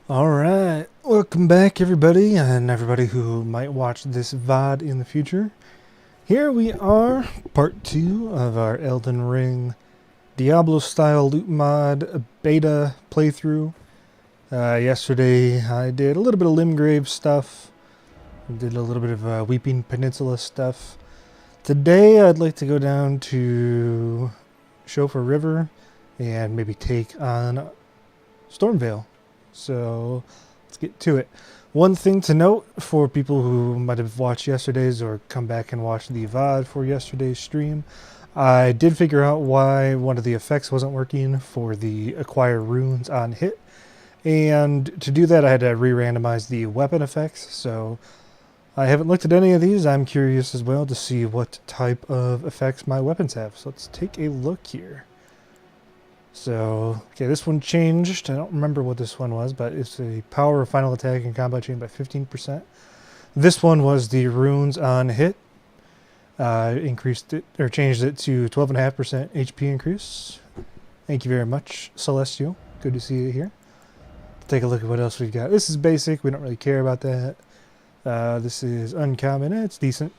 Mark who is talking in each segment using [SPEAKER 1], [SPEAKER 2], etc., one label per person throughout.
[SPEAKER 1] Alright, welcome back everybody, and everybody who might watch this VOD in the future. Here we are, part 2 of our Elden Ring Diablo style loot mod beta playthrough. Yesterday I did a little bit of Limgrave stuff, did a little bit of Weeping Peninsula stuff. Today I'd like to go down to Chauffeur River and maybe take on Stormvale. So let's get to it. One thing to note for people who might have watched yesterday's or come back and watch the VOD for yesterday's stream, I did figure out why one of the effects wasn't working for the acquire runes on hit. And to do that I had to re-randomize the weapon effects. So I haven't looked at any of these. I'm curious as well to see what type of effects my weapons have. So let's take a look here. So, okay, this one changed. I don't remember what this one was, but it's a power of final attack and combat chain by 15%. This one was the runes on hit. Increased it, or changed it to 12.5% HP increase. Thank you very much, Celestial. Good to see you here. Take a look at what else we've got. This is basic. We don't really care about that. This is uncommon. It's decent.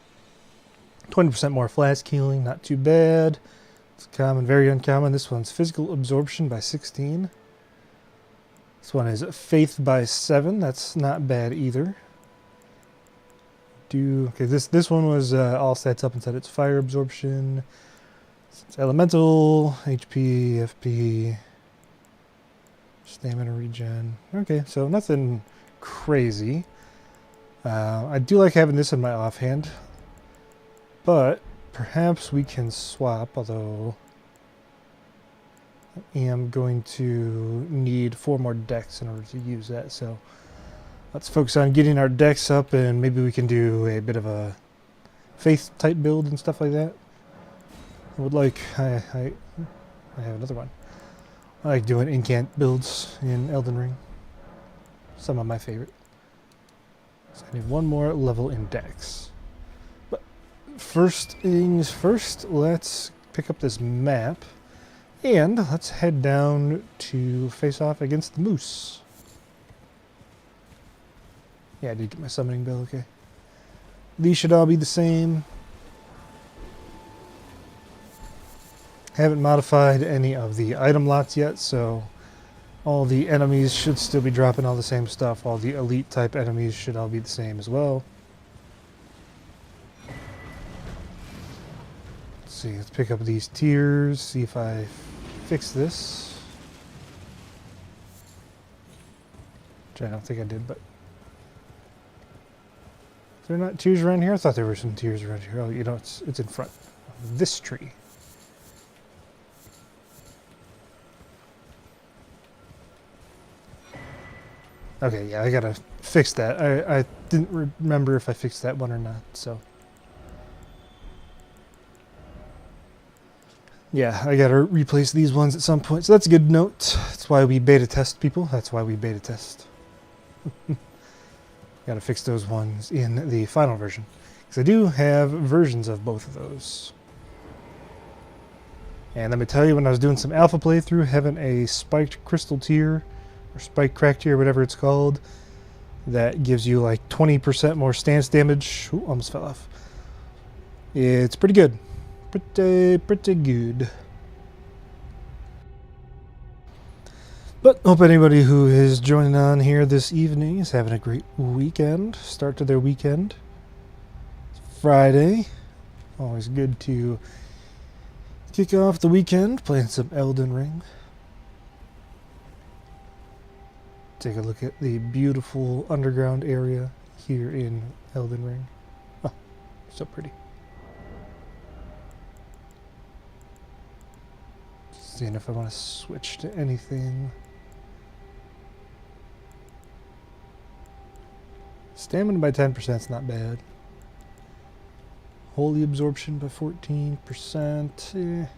[SPEAKER 1] 20% more flask healing. Not too bad. It's common, very uncommon. This one's physical absorption by 16. This one is faith by 7. That's not bad either. Okay, this one was all stats up and said it's fire absorption. It's elemental, HP, FP, stamina regen. Okay, so nothing crazy. I do like having this in my offhand, but perhaps we can swap, although I am going to need 4 more decks in order to use that. So let's focus on getting our decks up, and maybe we can do a bit of a faith type build and stuff like that. I would like, I have another one. I like doing incant builds in Elden Ring. Some of my favorite. So I need 1 more level in decks. First things first, let's pick up this map and let's head down to face off against the moose. Yeah, I did get my summoning bell, okay. These should all be the same. Haven't modified any of the item lots yet, so all the enemies should still be dropping all the same stuff. All the elite type enemies should all be the same as well. See, let's pick up these tiers, see if I fix this. Which I don't think I did, but... Is there not tiers around here? I thought there were some tiers around here. Oh, you know, it's in front of this tree. Okay, yeah, I gotta fix that. I didn't remember if I fixed that one or not, so... Yeah, I gotta replace these ones at some point. So that's a good note. That's why we beta test, people. That's why we beta test. Gotta fix those ones in the final version. Because I do have versions of both of those. And let me tell you, when I was doing some alpha playthrough, having a spiked crystal tier, or spiked crack tier, whatever it's called, that gives you like 20% more stance damage. Ooh, almost fell off. It's pretty good. Pretty good. But hope anybody who is joining on here this evening is having a great weekend. Start to their weekend. It's Friday. Always good to kick off the weekend playing some Elden Ring. Take a look at the beautiful underground area here in Elden Ring. Oh, so pretty. Seeing if I want to switch to anything. Stamina by 10% is not bad. Holy absorption by 14%.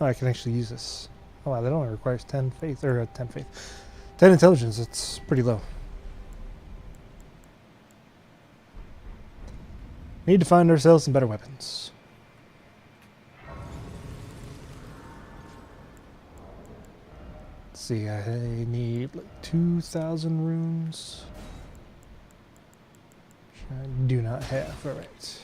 [SPEAKER 1] Oh, I can actually use this. Oh wow, that only requires 10 faith, or 10 faith. 10 intelligence, it's pretty low. Need to find ourselves some better weapons. see, I need like 2,000 runes. Which I do not have. Alright.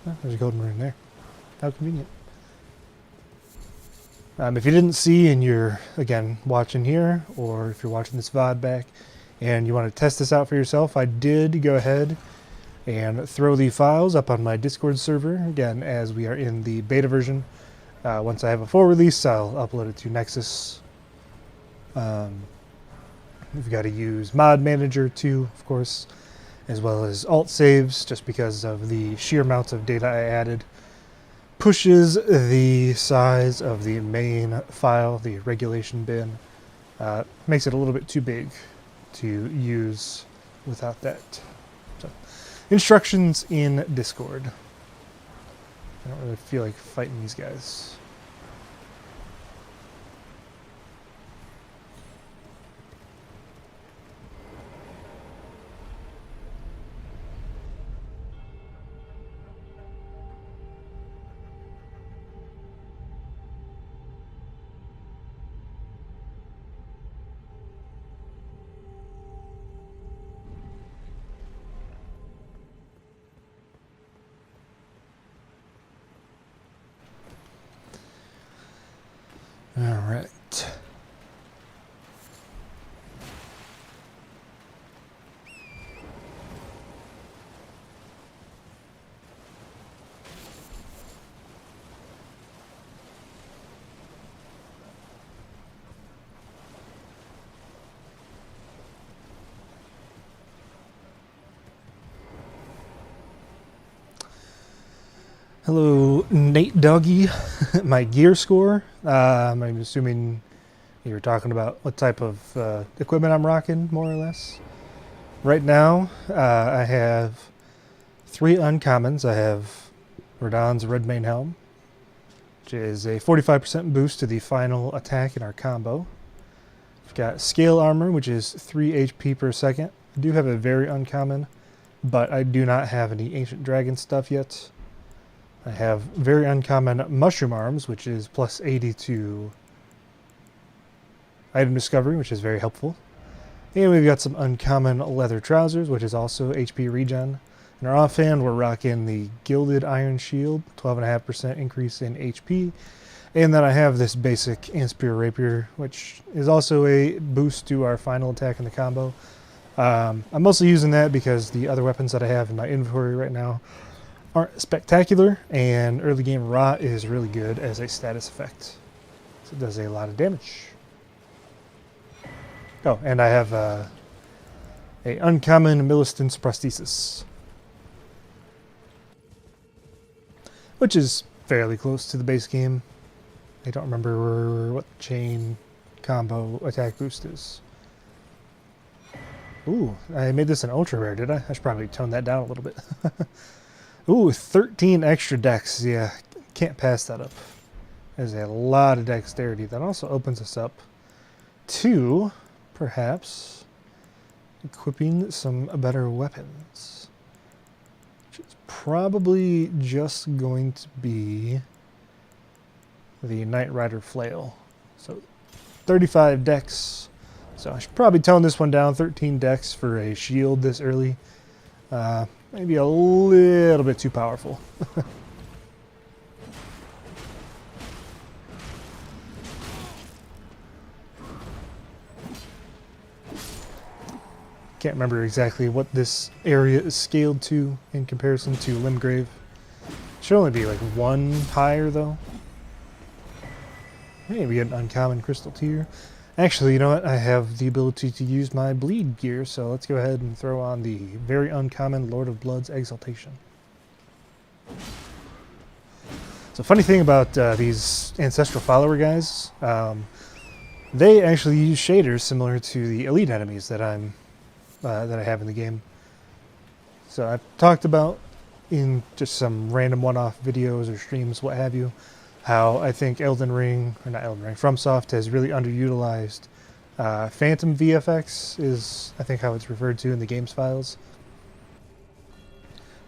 [SPEAKER 1] Oh, there's a golden rune there. How convenient. If you didn't see and you're, again, watching here, or if you're watching this VOD back and you want to test this out for yourself, I did go ahead and throw the files up on my Discord server, again, as we are in the beta version. Once I have a full release, I'll upload it to Nexus. We've got to use Mod Manager too, of course, as well as alt saves, just because of the sheer amount of data I added. Pushes the size of the main file, the regulation bin, makes it a little bit too big to use without that. So, instructions in Discord. I don't really feel like fighting these guys. All right. Hello, Nate Doggy. My gear score. I'm assuming you were talking about what type of equipment I'm rocking, more or less. Right now, I have 3 uncommons. I have Radahn's Red Mane Helm, which is a 45% boost to the final attack in our combo. I've got Scale Armor, which is 3 HP per second. I do have a very uncommon, but I do not have any Ancient Dragon stuff yet. I have very uncommon Mushroom Arms, which is plus 80 to item discovery, which is very helpful. And we've got some uncommon Leather Trousers, which is also HP regen. In our offhand, we're rocking the Gilded Iron Shield, 12.5% increase in HP. And then I have this basic Anspear Rapier, which is also a boost to our final attack in the combo. I'm mostly using that because the other weapons that I have in my inventory right now aren't spectacular, and early game Rot is really good as a status effect. So it does a lot of damage. Oh, and I have a uncommon Milistance Prosthesis, which is fairly close to the base game. I don't remember what chain combo attack boost is. Ooh, I made this an ultra rare, did I? I should probably tone that down a little bit. Ooh, 13 extra dex. Yeah, can't pass that up. There's a lot of dexterity. That also opens us up to, perhaps, equipping some better weapons. Which is probably just going to be the Knight Rider Flail. So, 35 dex. So I should probably tone this one down. 13 dex for a shield this early. Maybe a little bit too powerful. Can't remember exactly what this area is scaled to in comparison to Limgrave. Should only be like 1 higher though. Hey, we get an uncommon crystal tier. Actually, you know what? I have the ability to use my bleed gear, so let's go ahead and throw on the very uncommon Lord of Blood's Exaltation. So, funny thing about these Ancestral Follower guys, they actually use shaders similar to the elite enemies that I have in the game. So, I've talked about in just some random one-off videos or streams, what have you, how I think FromSoft has really underutilized Phantom VFX is, I think, how it's referred to in the game's files.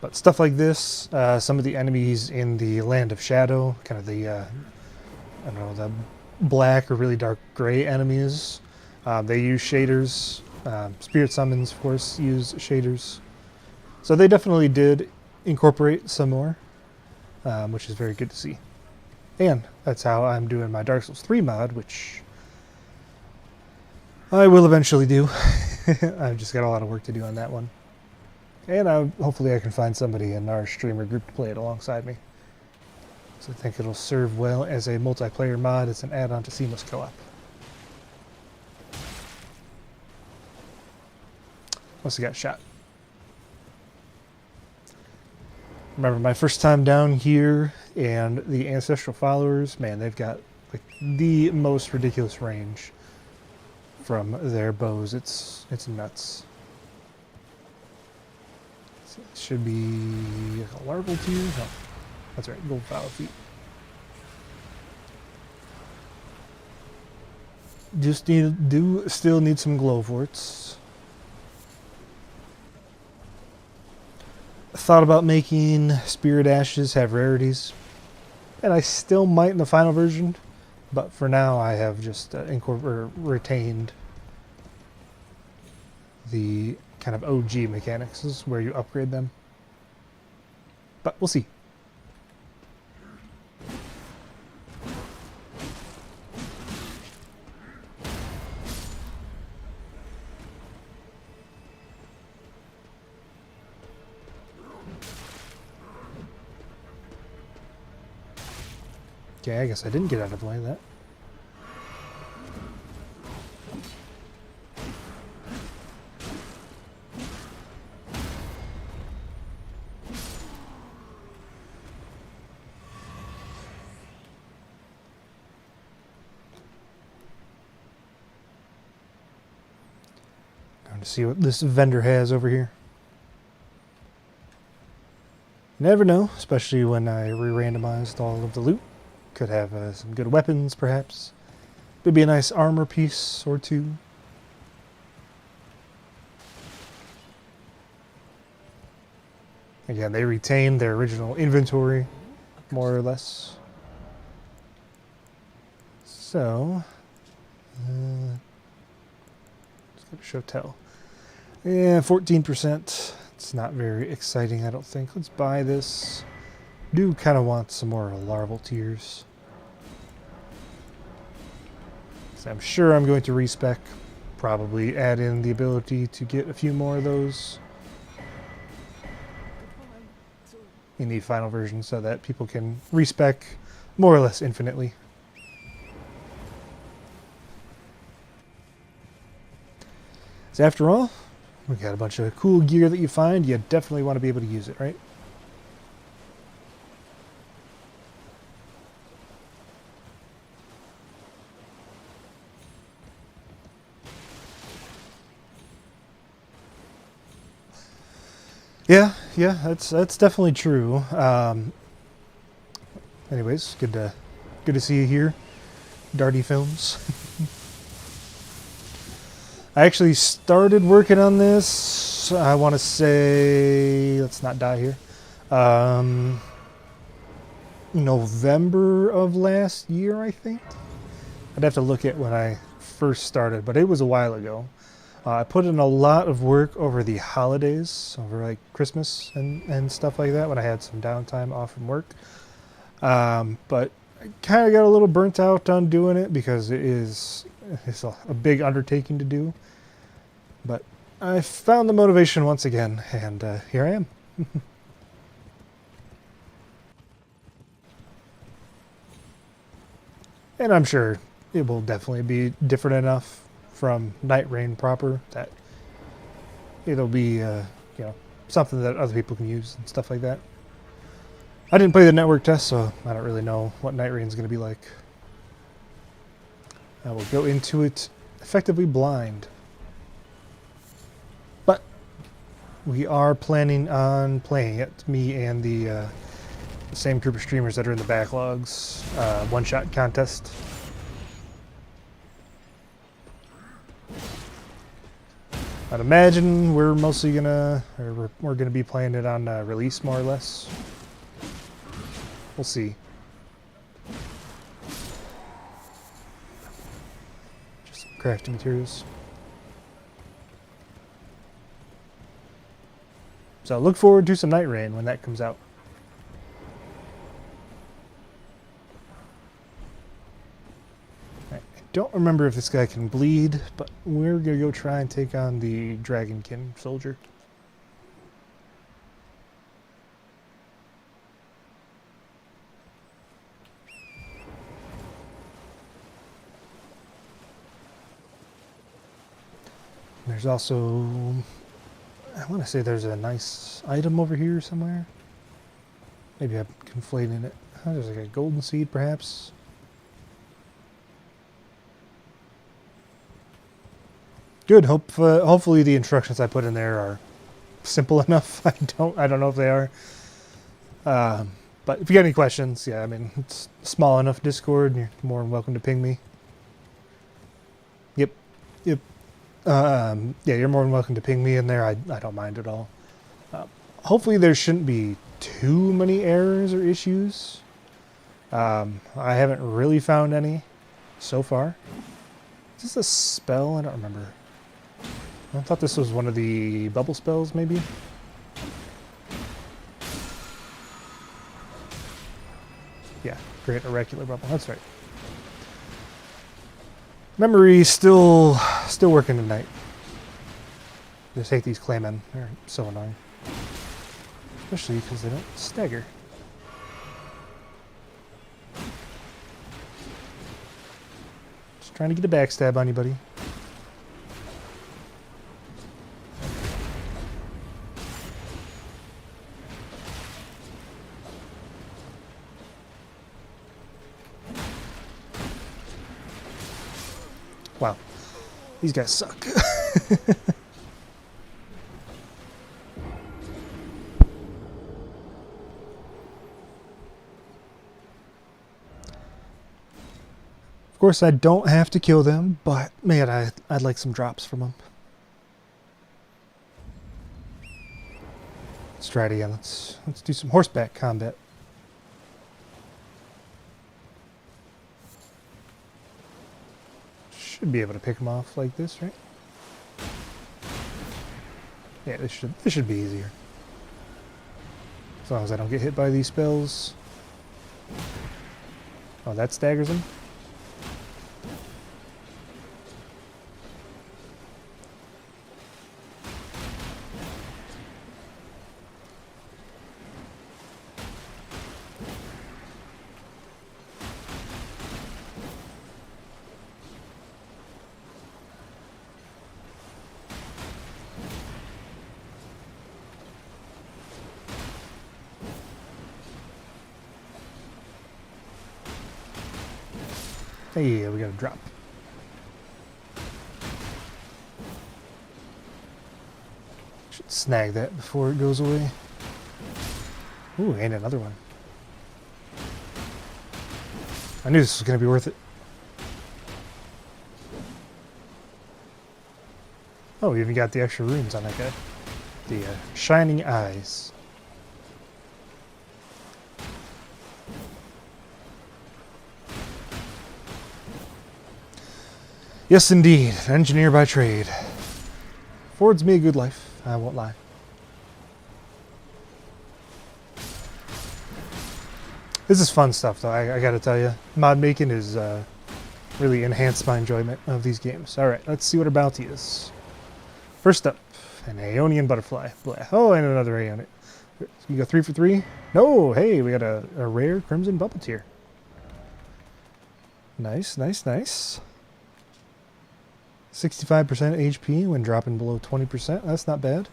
[SPEAKER 1] But stuff like this, some of the enemies in the Land of Shadow, kind of the, I don't know, the black or really dark gray enemies, they use shaders. Spirit summons, of course, use shaders. So they definitely did incorporate some more, which is very good to see. And that's how I'm doing my Dark Souls 3 mod, which I will eventually do. I've just got a lot of work to do on that one. And hopefully I can find somebody in our streamer group to play it alongside me. So I think it'll serve well as a multiplayer mod. It's an add-on to Seamless Co-op. Must have got shot. Remember my first time down here, and the Ancestral Followers, man, they've got like the most ridiculous range from their bows. It's nuts. So it should be like a larval tier. No, that's right, gold foul feet. Just still need some glowworts. Thought about making Spirit Ashes have rarities, and I still might in the final version, but for now I have just retained the kind of OG mechanics. This is where you upgrade them, but we'll see. Okay, I guess I didn't get out of the way of that. Going to see what this vendor has over here. Never know, especially when I re-randomized all of the loot. Could have some good weapons, perhaps. Maybe a nice armor piece or two. Again, they retain their original inventory, more or less. So, let's go to show tell. Yeah, 14%. It's not very exciting, I don't think. Let's buy this. Do kind of want some more larval tiers. So I'm sure I'm going to respec, probably add in the ability to get a few more of those in the final version so that people can respec more or less infinitely. So after all, we got a bunch of cool gear that you find. You definitely want to be able to use it, right? Yeah, that's definitely true. Anyways, good to see you here, Darty Films. I actually started working on this. I want to say, let's not die here. November of last year, I think. I'd have to look at when I first started, but it was a while ago. I put in a lot of work over the holidays, over like Christmas and stuff like that, when I had some downtime off from work. But I kind of got a little burnt out on doing it because it's a big undertaking to do. But I found the motivation once again, and here I am. And I'm sure it will definitely be different enough from Night Rain proper that it'll be something that other people can use and stuff like that. I didn't play the network test, so I don't really know what Night Rain's going to be like. I will go into it effectively blind. But we are planning on playing it, me and the same group of streamers that are in the backlogs one-shot contest. I'd imagine we're mostly gonna, or we're gonna be playing it on release more or less. We'll see. Just some crafting materials. So look forward to some Night Rain when that comes out. I don't remember if this guy can bleed, but we're gonna go try and take on the Dragonkin soldier. There's also, I want to say there's a nice item over here somewhere. Maybe I'm conflating it. Oh, there's like a golden seed perhaps. Good. Hopefully the instructions I put in there are simple enough. I don't know if they are. But if you got any questions, yeah, I mean, it's small enough Discord. You're more than welcome to ping me. Yep. Yeah, you're more than welcome to ping me in there. I don't mind at all. Hopefully there shouldn't be too many errors or issues. I haven't really found any so far. Is this a spell? I don't remember. I thought this was one of the bubble spells, maybe? Yeah, create a regular bubble. That's right. Memory still working tonight. Just hate these claymen. They're so annoying. Especially because they don't stagger. Just trying to get a backstab on you, buddy. Wow. These guys suck. Of course, I don't have to kill them, but man, I'd like some drops from them. Let's try it again. Let's do some horseback combat. Should be able to pick them off like this, right? Yeah, this should be easier. As long as I don't get hit by these spells. Oh, that staggers him. Hey, we got a drop. Should snag that before it goes away. Ooh, and another one. I knew this was going to be worth it. Oh, we even got the extra runes on that guy. The shining eyes. Yes, indeed. An engineer by trade. Affords me a good life, I won't lie. This is fun stuff, though, I gotta tell you. Mod making is really enhanced my enjoyment of these games. Alright, let's see what our bounty is. First up, an Aeonian butterfly. Blah. Oh, and another Aeonian. You go 3 for 3? No, hey, we got a rare Crimson Bubble Tier. Nice, nice, nice. 65% HP when dropping below 20%. That's not bad.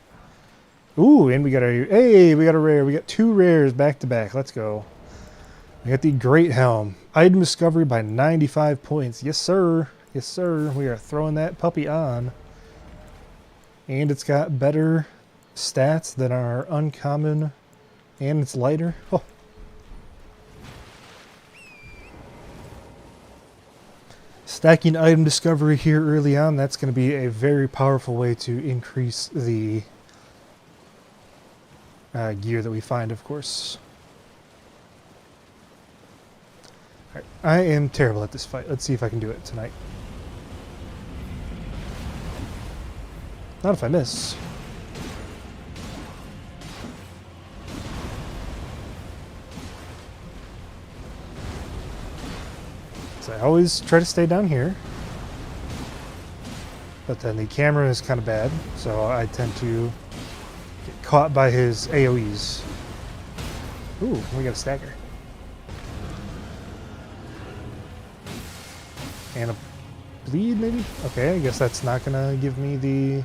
[SPEAKER 1] Ooh, and we got a rare. We got 2 rares back to back. Let's go. We got the Great Helm. Item discovery by 95 points. Yes, sir. Yes, sir. We are throwing that puppy on. And it's got better stats than our uncommon. And it's lighter. Oh. Stacking item discovery here early on, that's going to be a very powerful way to increase the gear that we find, of course. Alright, I am terrible at this fight. Let's see if I can do it tonight. Not if I miss. So I always try to stay down here. But then the camera is kind of bad, so I tend to get caught by his AoEs. Ooh, we got a stagger. And a bleed, maybe? Okay, I guess that's not gonna give me the...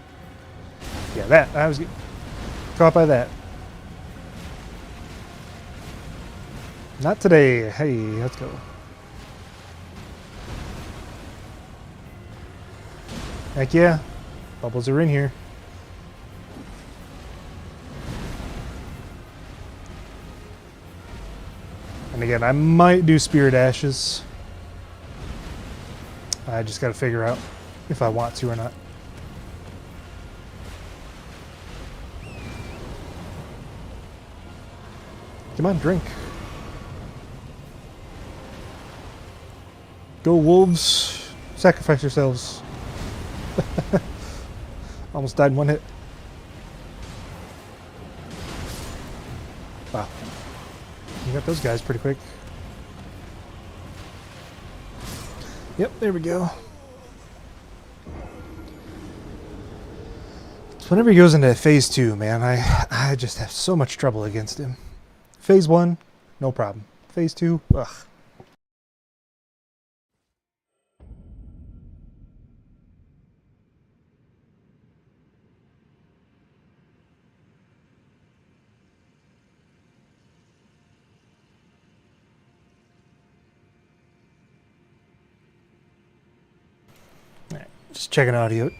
[SPEAKER 1] Yeah, that. I was caught by that. Not today. Hey, let's go. Heck yeah. Bubbles are in here. And again, I might do Spirit Ashes. I just gotta figure out if I want to or not. Come on, drink. Go wolves. Sacrifice yourselves. Almost died in one hit. Wow. You got those guys pretty quick. Yep, there we go. So whenever he goes into phase 2, man, I just have so much trouble against him. Phase 1, no problem. Phase 2, ugh. Alright, just checking audio.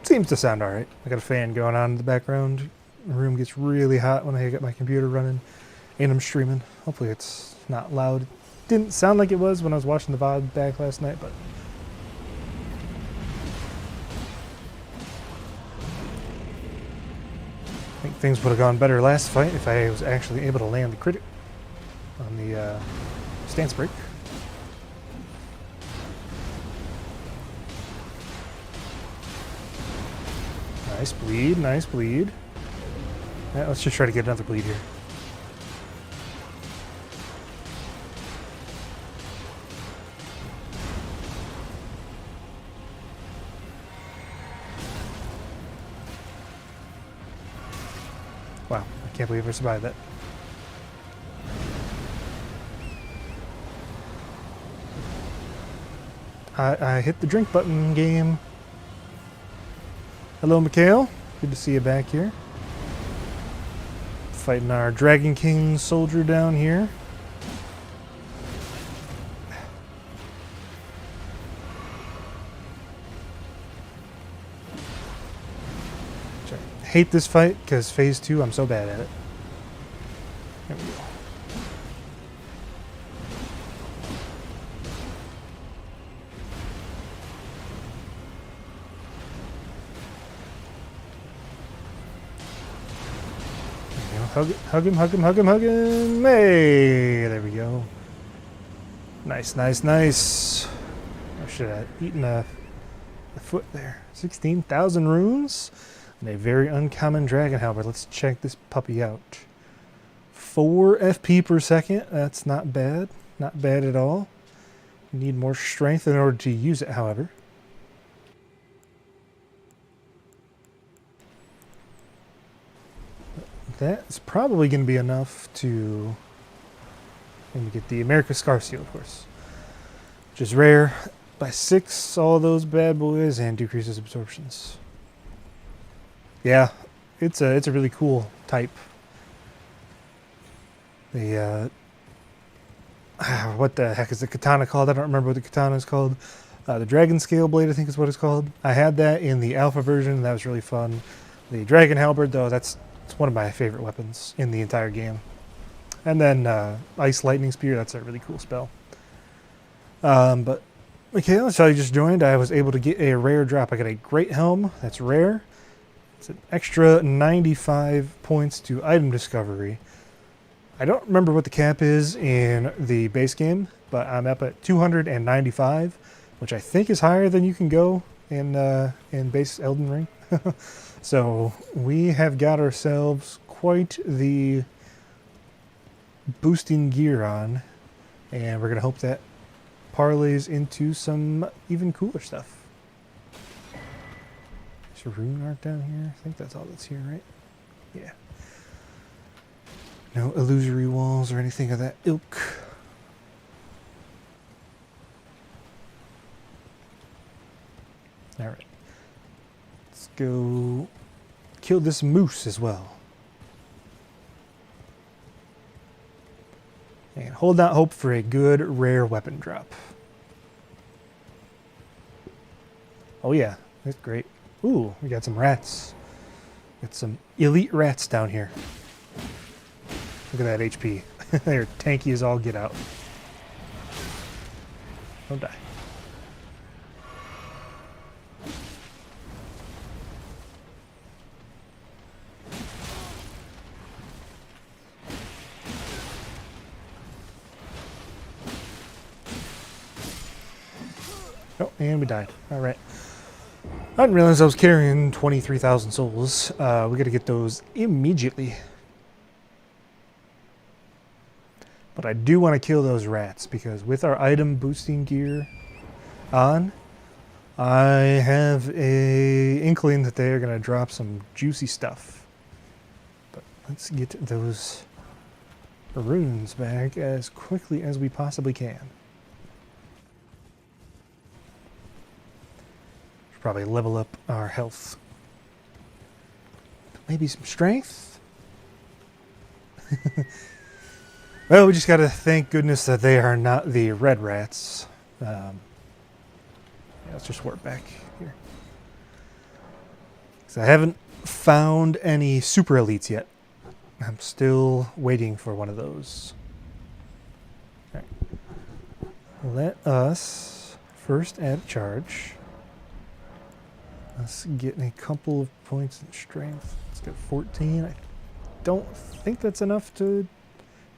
[SPEAKER 1] Seems to sound alright. I got a fan going on in the background. The room gets really hot when I get my computer running and I'm streaming. Hopefully it's not loud. Didn't sound like it was when I was watching the VOD back last night, but... I think things would have gone better last fight if I was actually able to land the critic on the stance break. Nice bleed, nice bleed. Yeah, let's just try to get another bleed here. Wow, I can't believe I survived that. I hit the drink button, game. Hello, Mikhail. Good to see you back here. Fighting our Dragon King soldier down here. I hate this fight because phase 2, I'm so bad at it. There we go. Hug him, hug him, hug him, hug him. Hey, there we go. Nice, nice, nice. Or should I have eaten a foot there? 16,000 runes and a very uncommon dragon halberd. Let's check this puppy out. 4 FP per second. That's not bad. Not bad at all. You need more strength in order to use it, however. That's probably going to be enough to maybe get the America Scar Seal, of course, which is rare. By 6, all those bad boys, and decreases absorptions. Yeah, it's a really cool type. The what the heck is the katana called? I don't remember what the katana is called. The Dragon Scale Blade, I think is what it's called. I had that in the alpha version. That was really fun. The Dragon Halberd, though, it's one of my favorite weapons in the entire game. And then Ice Lightning Spear, that's a really cool spell. But Michaela, so you just joined. I was able to get a rare drop. I got a great helm. That's rare. It's an extra 95 points to item discovery. I don't remember what the cap is in the base game, but I'm up at 295, which I think is higher than you can go in base Elden Ring. So we have got ourselves quite the boosting gear on, and we're going to hope that parlays into some even cooler stuff. Is there rune art down here? I think that's all that's here, right? Yeah. No illusory walls or anything of that ilk. Alright. Let's go kill this moose as well. And hold out hope for a good rare weapon drop. Oh yeah, that's great. Ooh, we got some rats. Got some elite rats down here. Look at that HP. They're tanky as all get out. Don't die. Oh, and we died. Alright. I didn't realize I was carrying 23,000 souls. We gotta get those immediately. But I do want to kill those rats, because with our item boosting gear on, I have a inkling that they are going to drop some juicy stuff. But let's get those runes back as quickly as we possibly can. Should probably level up our health. Maybe some strength? Well, we just got to thank goodness that they are not the red rats. Yeah, let's just warp back here. So I haven't found any super elites yet. I'm still waiting for one of those. All right. Let us first add charge. Let's get a couple of points in strength. Let's get 14. I don't think that's enough to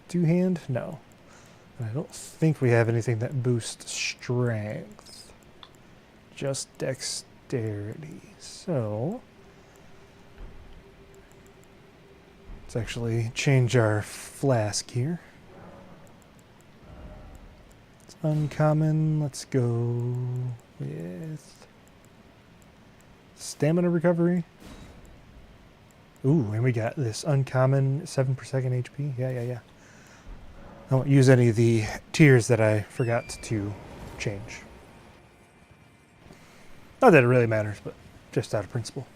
[SPEAKER 1] two-hand? No. And I don't think we have anything that boosts strength. Just dexterity. So let's actually change our flask here. It's uncommon. Let's go with stamina recovery. Ooh, and we got this uncommon 7 per second HP. Yeah. I won't use any of the tiers that I forgot to change. Not that it really matters, but just out of principle.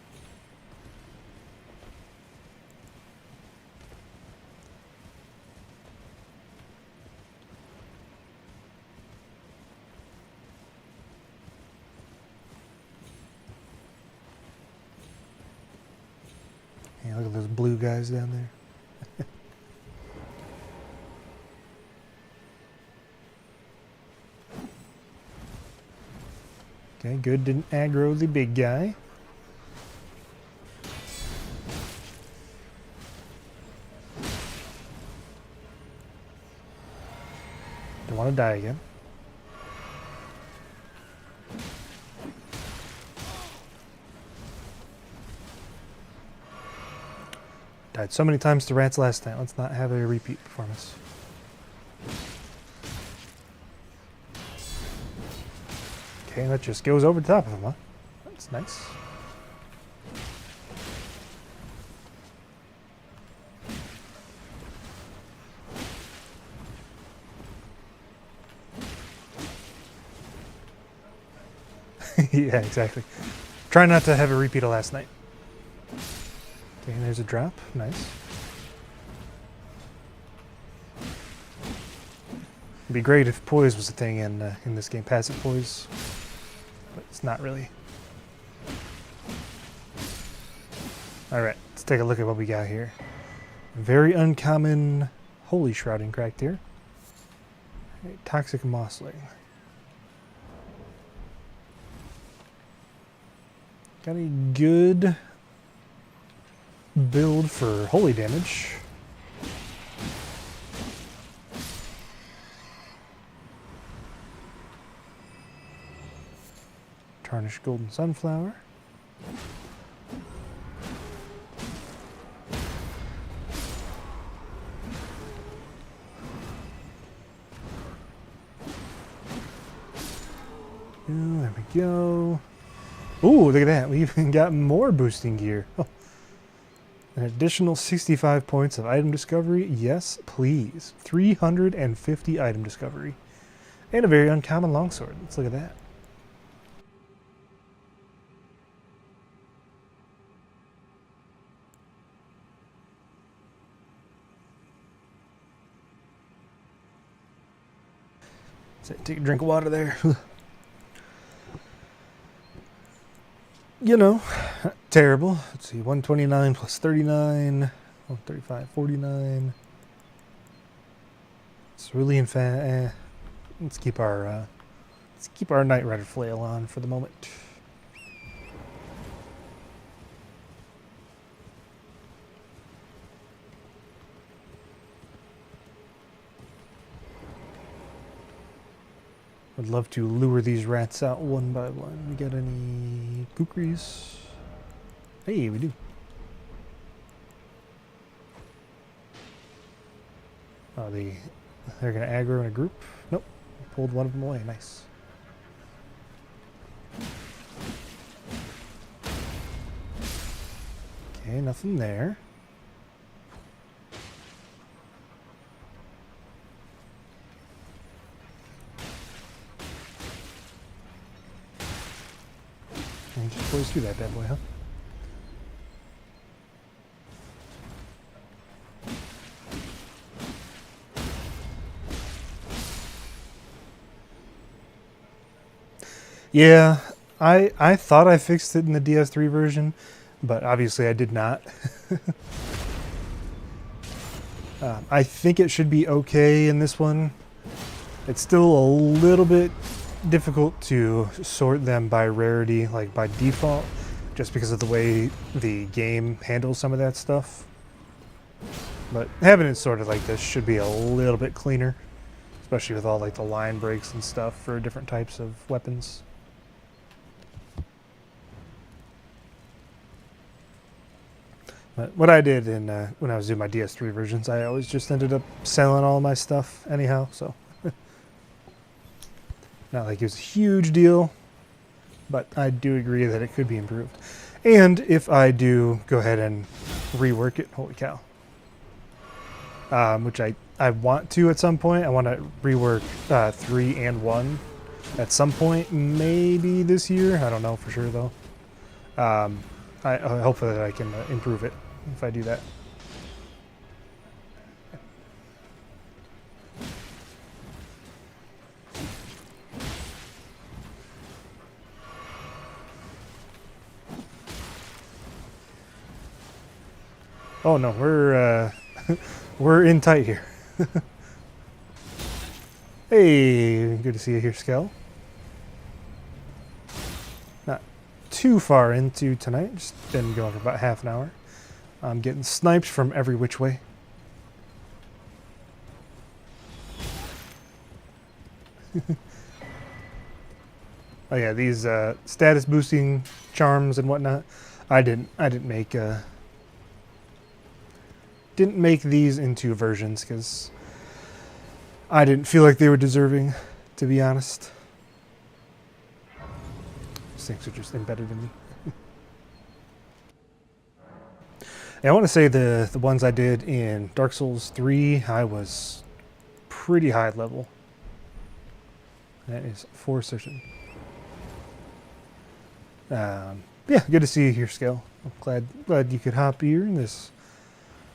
[SPEAKER 1] Yeah, look at those blue guys down there. Okay, good. Didn't aggro the big guy. Don't want to die again. Died so many times to rats last time. Let's not have a repeat performance. Okay, that just goes over the top of him, huh? That's nice. Yeah, exactly. Try not to have a repeat of last night. Okay, and there's a drop. Nice. It'd be great if poise was a thing in this game. Passive poise. But it's not really. Alright, let's take a look at what we got here. Very uncommon Holy Shrouding cracked here. Toxic Mossling. Got a good build for holy damage. Tarnished golden sunflower. There we go. Ooh, look at that. We even got more boosting gear. Oh. An additional 65 points of item discovery. Yes, please. 350 item discovery. And a very uncommon longsword. Let's look at that. Take a drink of water there. You know, terrible. Let's see, 129 plus 39, 135, 49. It's really in fact. Let's keep our Night Rider flail on for the moment. I'd love to lure these rats out one by one. We got any kukris? Hey, we do. Oh, they're gonna aggro in a group? Nope. Pulled one of them away. Nice. Okay, nothing there. And just blaze through that bad boy, huh? Yeah, I thought I fixed it in the DS3 version, but obviously I did not. I think it should be okay in this one. It's still a little bit difficult to sort them by rarity, like by default, just because of the way the game handles some of that stuff. But having it sorted like this should be a little bit cleaner, especially with all like the line breaks and stuff for different types of weapons. But what I did when I was doing my DS3 versions, I always just ended up selling all my stuff anyhow, so not like it was a huge deal, but I do agree that it could be improved. And if I do go ahead and rework it, holy cow, which I want to at some point. I want to rework 3 and 1 at some point, maybe this year. I don't know for sure though. Hopefully that I can improve it if I do that. Oh no, we're in tight here. Hey, good to see you here, Skell. Not too far into tonight, just been going for about half an hour. I'm getting sniped from every which way. Oh yeah, these status boosting charms and whatnot. I didn't make these into versions because I didn't feel like they were deserving, to be honest. These things are just embedded in me. And I want to say the ones I did in Dark Souls 3, I was pretty high level. That is for certain. Yeah, good to see you here, Skell. I'm glad you could hop here in this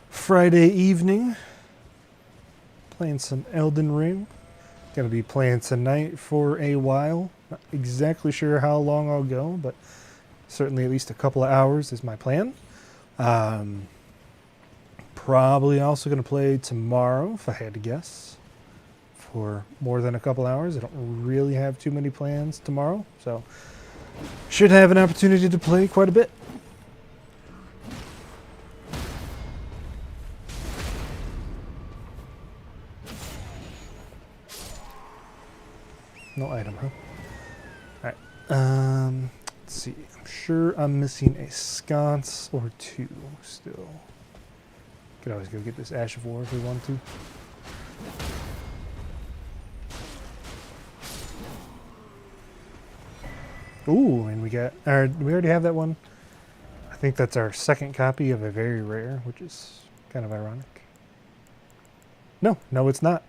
[SPEAKER 1] Friday evening. Playing some Elden Ring. Gonna be playing tonight for a while. Not exactly sure how long I'll go, but certainly at least a couple of hours is my plan. Probably also gonna play tomorrow, if I had to guess, for more than a couple hours. I don't really have too many plans tomorrow, so should have an opportunity to play quite a bit. No item, huh? Alright. Let's see. I'm sure I'm missing a sconce or two still. Could always go get this Ash of War if we want to. Ooh, and we got... we already have that one. I think that's our second copy of a very rare, which is kind of ironic. No, it's not.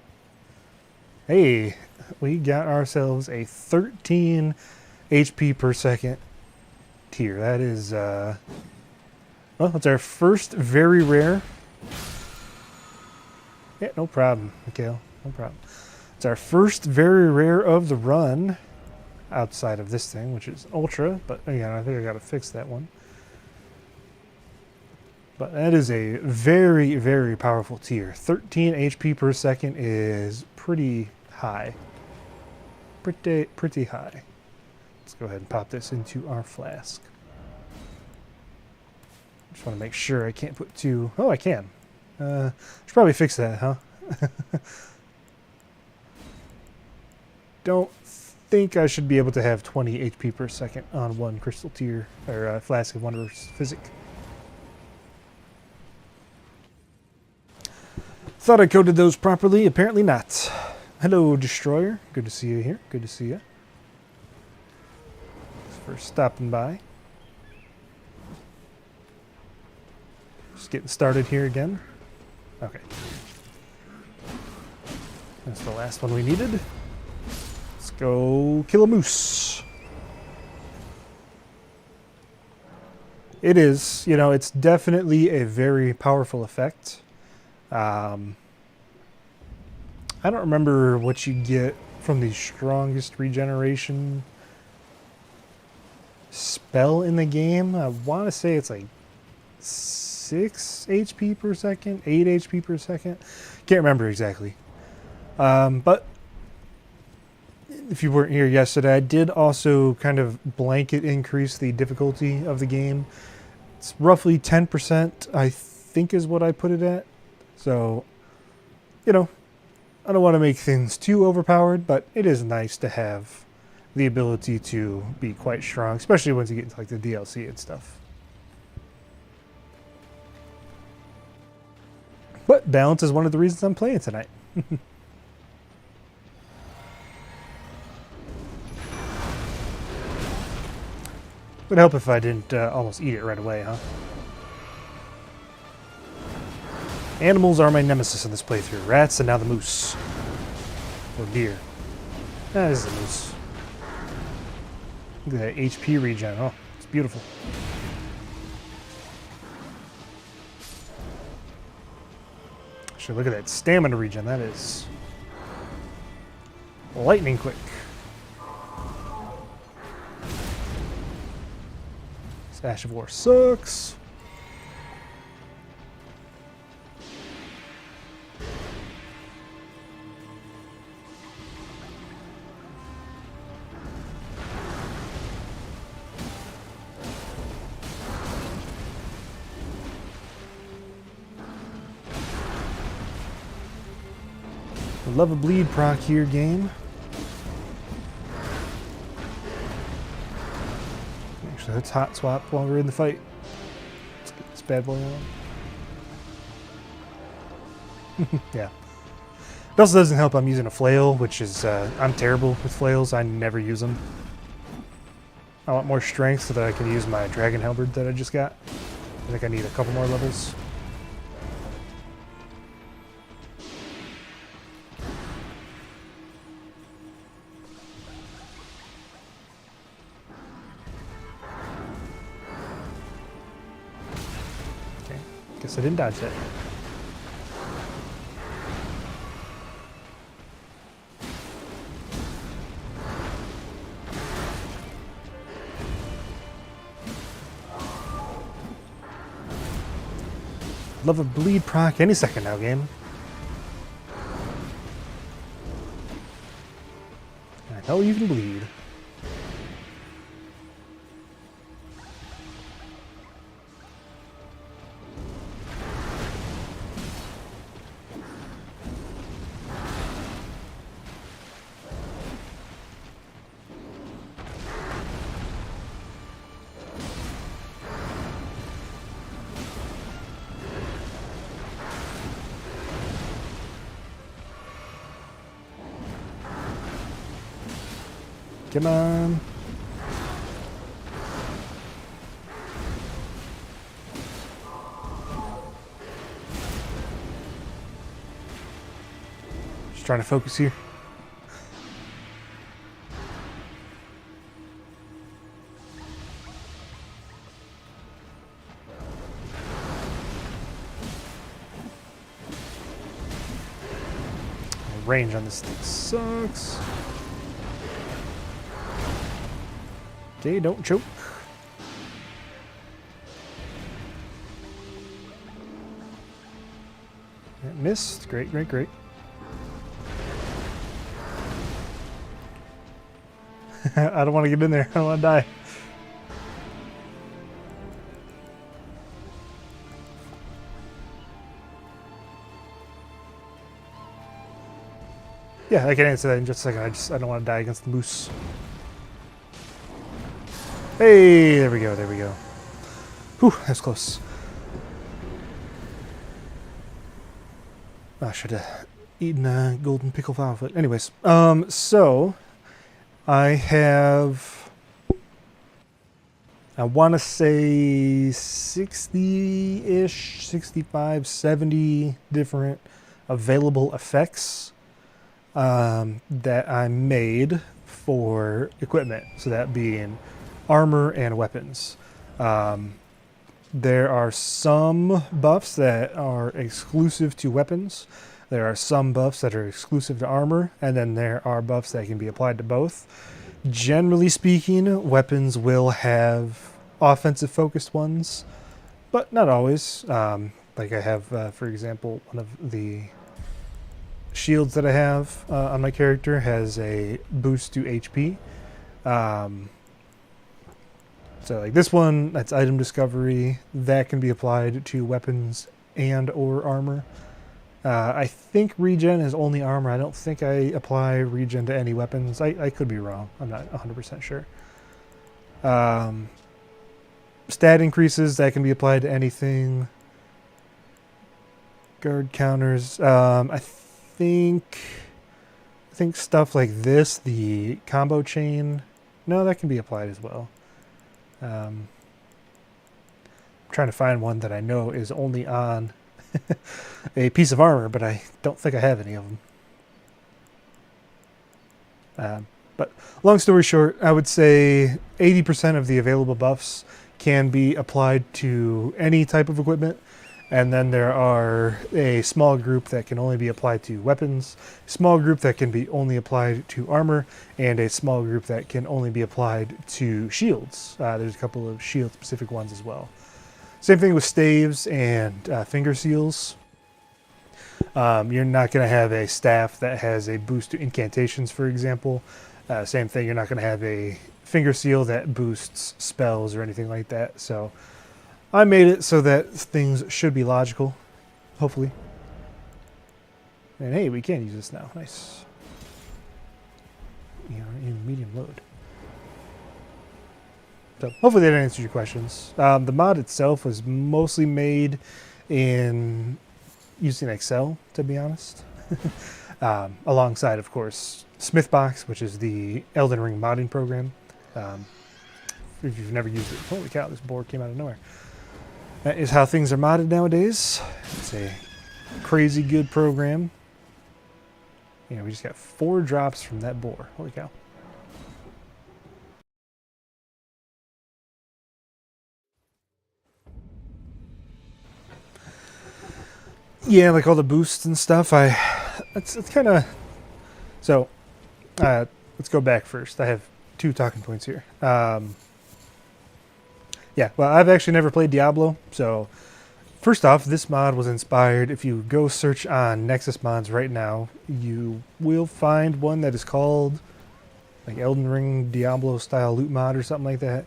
[SPEAKER 1] Hey, we got ourselves a 13 HP per second tier. That is, well, it's our first very rare. Yeah, no problem, Mikhail. No problem. It's our first very rare of the run outside of this thing, which is Ultra. But again, I think I got to fix that one. But that is a very, very powerful tier. 13 HP per second is pretty high. Pretty high. Let's go ahead and pop this into our flask. Just want to make sure I can't put two... Oh, I can. Should probably fix that, huh? Don't think I should be able to have 20 HP per second on one crystal tier, or flask of Wondrous Physic. Thought I coded those properly, apparently not. Hello, Destroyer. Good to see you here. Good to see you. Thanks for stopping by. Just getting started here again. Okay. That's the last one we needed. Let's go kill a moose. It is, you know, it's definitely a very powerful effect. I don't remember what you get from the strongest regeneration spell in the game. I want to say it's like 6 HP per second, 8 HP per second. Can't remember exactly. But if you weren't here yesterday, I did also kind of blanket increase the difficulty of the game. It's roughly 10%, I think is what I put it at. So, you know, I don't want to make things too overpowered, but it is nice to have the ability to be quite strong, especially once you get into like the DLC and stuff. But balance is one of the reasons I'm playing tonight. Would help if I didn't almost eat it right away, huh? Animals are my nemesis in this playthrough. Rats and now the moose. Or deer. That is the moose. Look at that HP regen. Oh, it's beautiful. Actually, look at that stamina regen. That is lightning quick. This Ash of War sucks. Love a bleed proc here, game. Actually, let's hot swap while we're in the fight. Let's get this bad boy on. Yeah. It also doesn't help I'm using a flail, which is, I'm terrible with flails. I never use them. I want more strength so that I can use my dragon halberd that I just got. I think I need a couple more levels. Guess I didn't dodge that. Love a bleed proc any second now, game. I know you can bleed. Come on. Just trying to focus here. Range on this thing sucks. Okay, don't choke. That missed. Great, great, great. I don't want to get in there. I don't want to die. Yeah, I can answer that in just a second. I don't want to die against the moose. Hey, there we go, there we go. Whew, that's close. I should have eaten a golden pickle fowl-foot. Anyways, so I have, I want to say 60-ish, 65, 70 different available effects that I made for equipment. So that being armor and weapons. There are some buffs that are exclusive to weapons. There are some buffs that are exclusive to armor, and then there are buffs that can be applied to both. Generally speaking, weapons will have offensive focused ones, but not always. Like I have, for example, one of the shields that I have on my character has a boost to HP. So like this one, that's item discovery. That can be applied to weapons and or armor. I think regen is only armor. I don't think I apply regen to any weapons. I could be wrong. I'm not 100% sure. Stat increases, that can be applied to anything. Guard counters. I think stuff like this, the combo chain, no, that can be applied as well. I'm trying to find one that I know is only on a piece of armor, but I don't think I have any of them. But long story short, I would say 80% of the available buffs can be applied to any type of equipment. And then there are a small group that can only be applied to weapons, a small group that can be only applied to armor, and a small group that can only be applied to shields. There's a couple of shield-specific ones as well. Same thing with staves and finger seals. You're not going to have a staff that has a boost to incantations, for example. Same thing, you're not going to have a finger seal that boosts spells or anything like that. So I made it so that things should be logical, hopefully. And hey, we can use this now. Nice. We are in medium load. So hopefully that answers your questions. The mod itself was mostly made in using Excel, to be honest. Alongside, of course, Smithbox, which is the Elden Ring modding program. If you've never used it, holy cow, this board came out of nowhere. That is how things are modded nowadays. It's a crazy good program. Yeah, we just got 4 drops from that boar. Holy cow. Yeah, like all the boosts and stuff. It's kind of. So, let's go back first. I have 2 talking points here. Yeah, well, I've actually never played Diablo, so first off, this mod was inspired. If you go search on Nexus mods right now, you will find one that is called like Elden Ring Diablo style loot mod or something like that.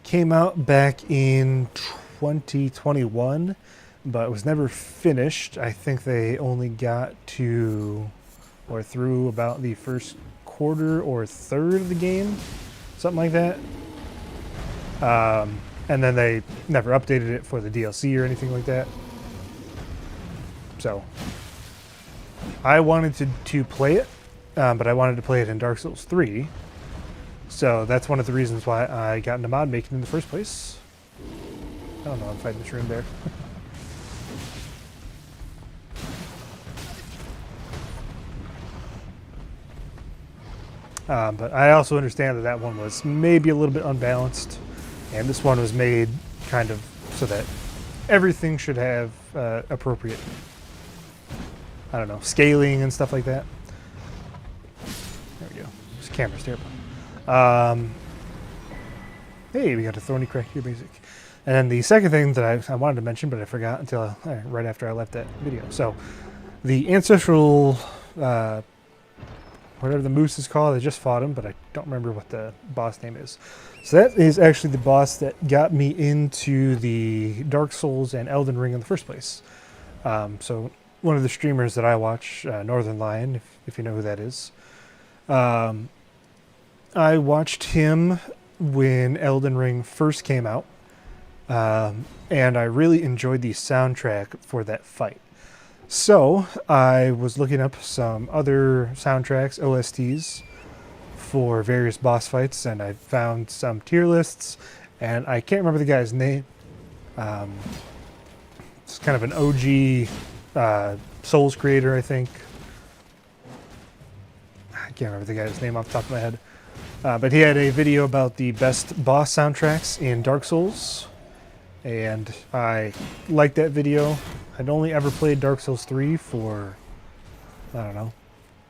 [SPEAKER 1] Came out back in 2021, but was never finished. I think they only got to or through about the first quarter or third of the game, something like that. And then they never updated it for the DLC or anything like that. So I wanted to play it, but I wanted to play it in Dark Souls 3. So that's one of the reasons why I got into mod making in the first place. I don't know, I'm fighting this room there. But I also understand that that one was maybe a little bit unbalanced, and this one was made kind of so that everything should have appropriate, I don't know, scaling and stuff like that. There we go. This camera's terrible. Hey, we got a thorny crack here, basic. And then the second thing that I wanted to mention, but I forgot until right after I left that video. So the ancestral, whatever the moose is called, I just fought him, but I don't remember what the boss name is. So that is actually the boss that got me into the Dark Souls and Elden Ring in the first place. So one of the streamers that I watch, Northern Lion, if you know who that is, I watched him when Elden Ring first came out, and I really enjoyed the soundtrack for that fight. So I was looking up some other soundtracks, OSTs, for various boss fights, and I found some tier lists, and I can't remember the guy's name. It's kind of an OG Souls creator, I think. I can't remember the guy's name off the top of my head. But he had a video about the best boss soundtracks in Dark Souls, and I liked that video. I'd only ever played Dark Souls 3 for, I don't know,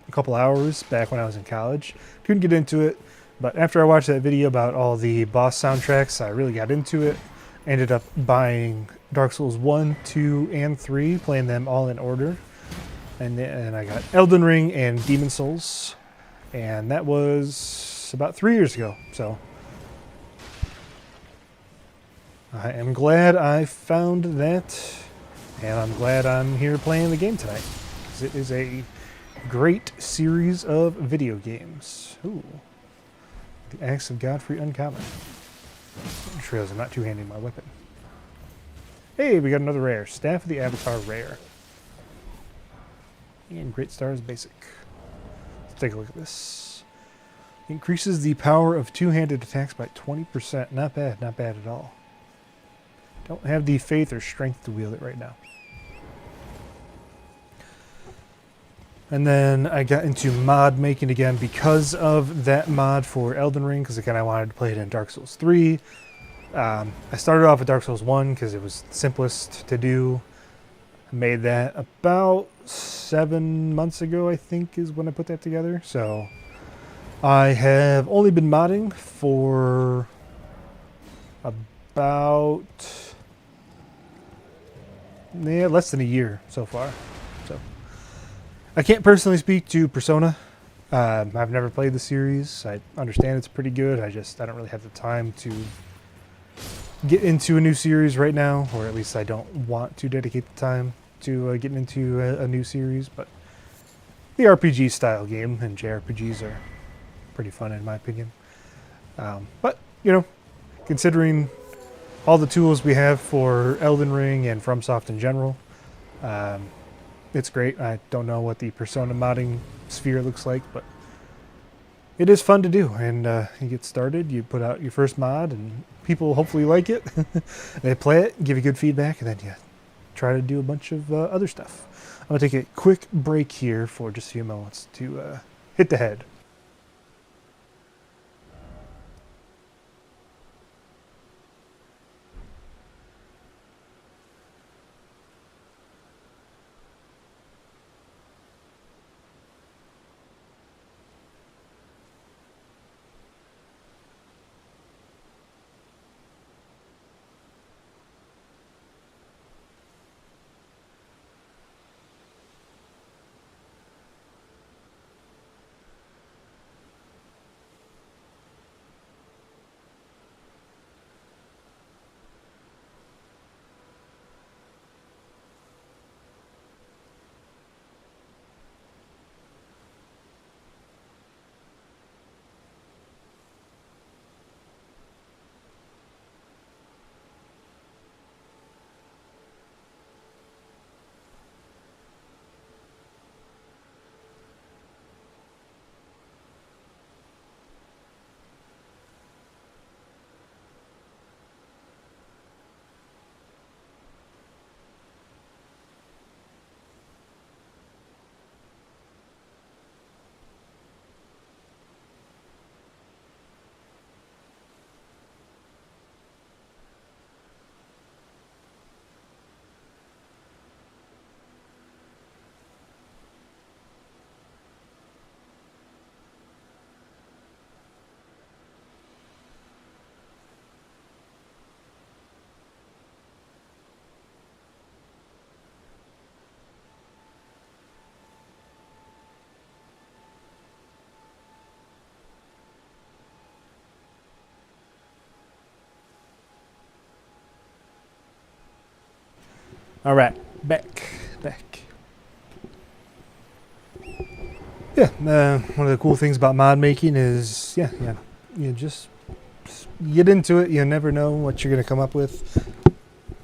[SPEAKER 1] a couple hours back when I was in college. Couldn't get into it, but after I watched that video about all the boss soundtracks, I really got into it. Ended up buying Dark Souls 1, 2, and 3, playing them all in order. And then I got Elden Ring and Demon Souls, and that was about 3 years ago. So I am glad I found that, and I'm glad I'm here playing the game tonight, because it is a great series of video games. Ooh, the Axe of Godfrey Uncommon. I'm sure I'm not two-handing my weapon. Hey, we got another rare. Staff of the Avatar rare. And Great Stars basic. Let's take a look at this. Increases the power of two-handed attacks by 20%. Not bad, not bad at all. Don't have the faith or strength to wield it right now. And then I got into mod making again because of that mod for Elden Ring, because again I wanted to play it in Dark Souls 3. I started off with Dark Souls 1 because it was simplest to do. I made that about 7 months ago, I think, is when I put that together. So I have only been modding for about less than a year so far. So I can't personally speak to Persona. I've never played the series. I understand it's pretty good. I don't really have the time to get into a new series right now, or at least I don't want to dedicate the time to getting into a new series. But the RPG style game and JRPGs are pretty fun in my opinion. But you know, considering all the tools we have for Elden Ring and FromSoft in general, it's great. I don't know what the Persona modding sphere looks like, but it is fun to do. And you get started, you put out your first mod, and people hopefully like it. They play it, give you good feedback, and then you try to do a bunch of other stuff. I'm going to take a quick break here for just a few moments to hit the head. All right, back. Yeah, one of the cool things about mod making is, you just get into it. You never know what you're gonna come up with.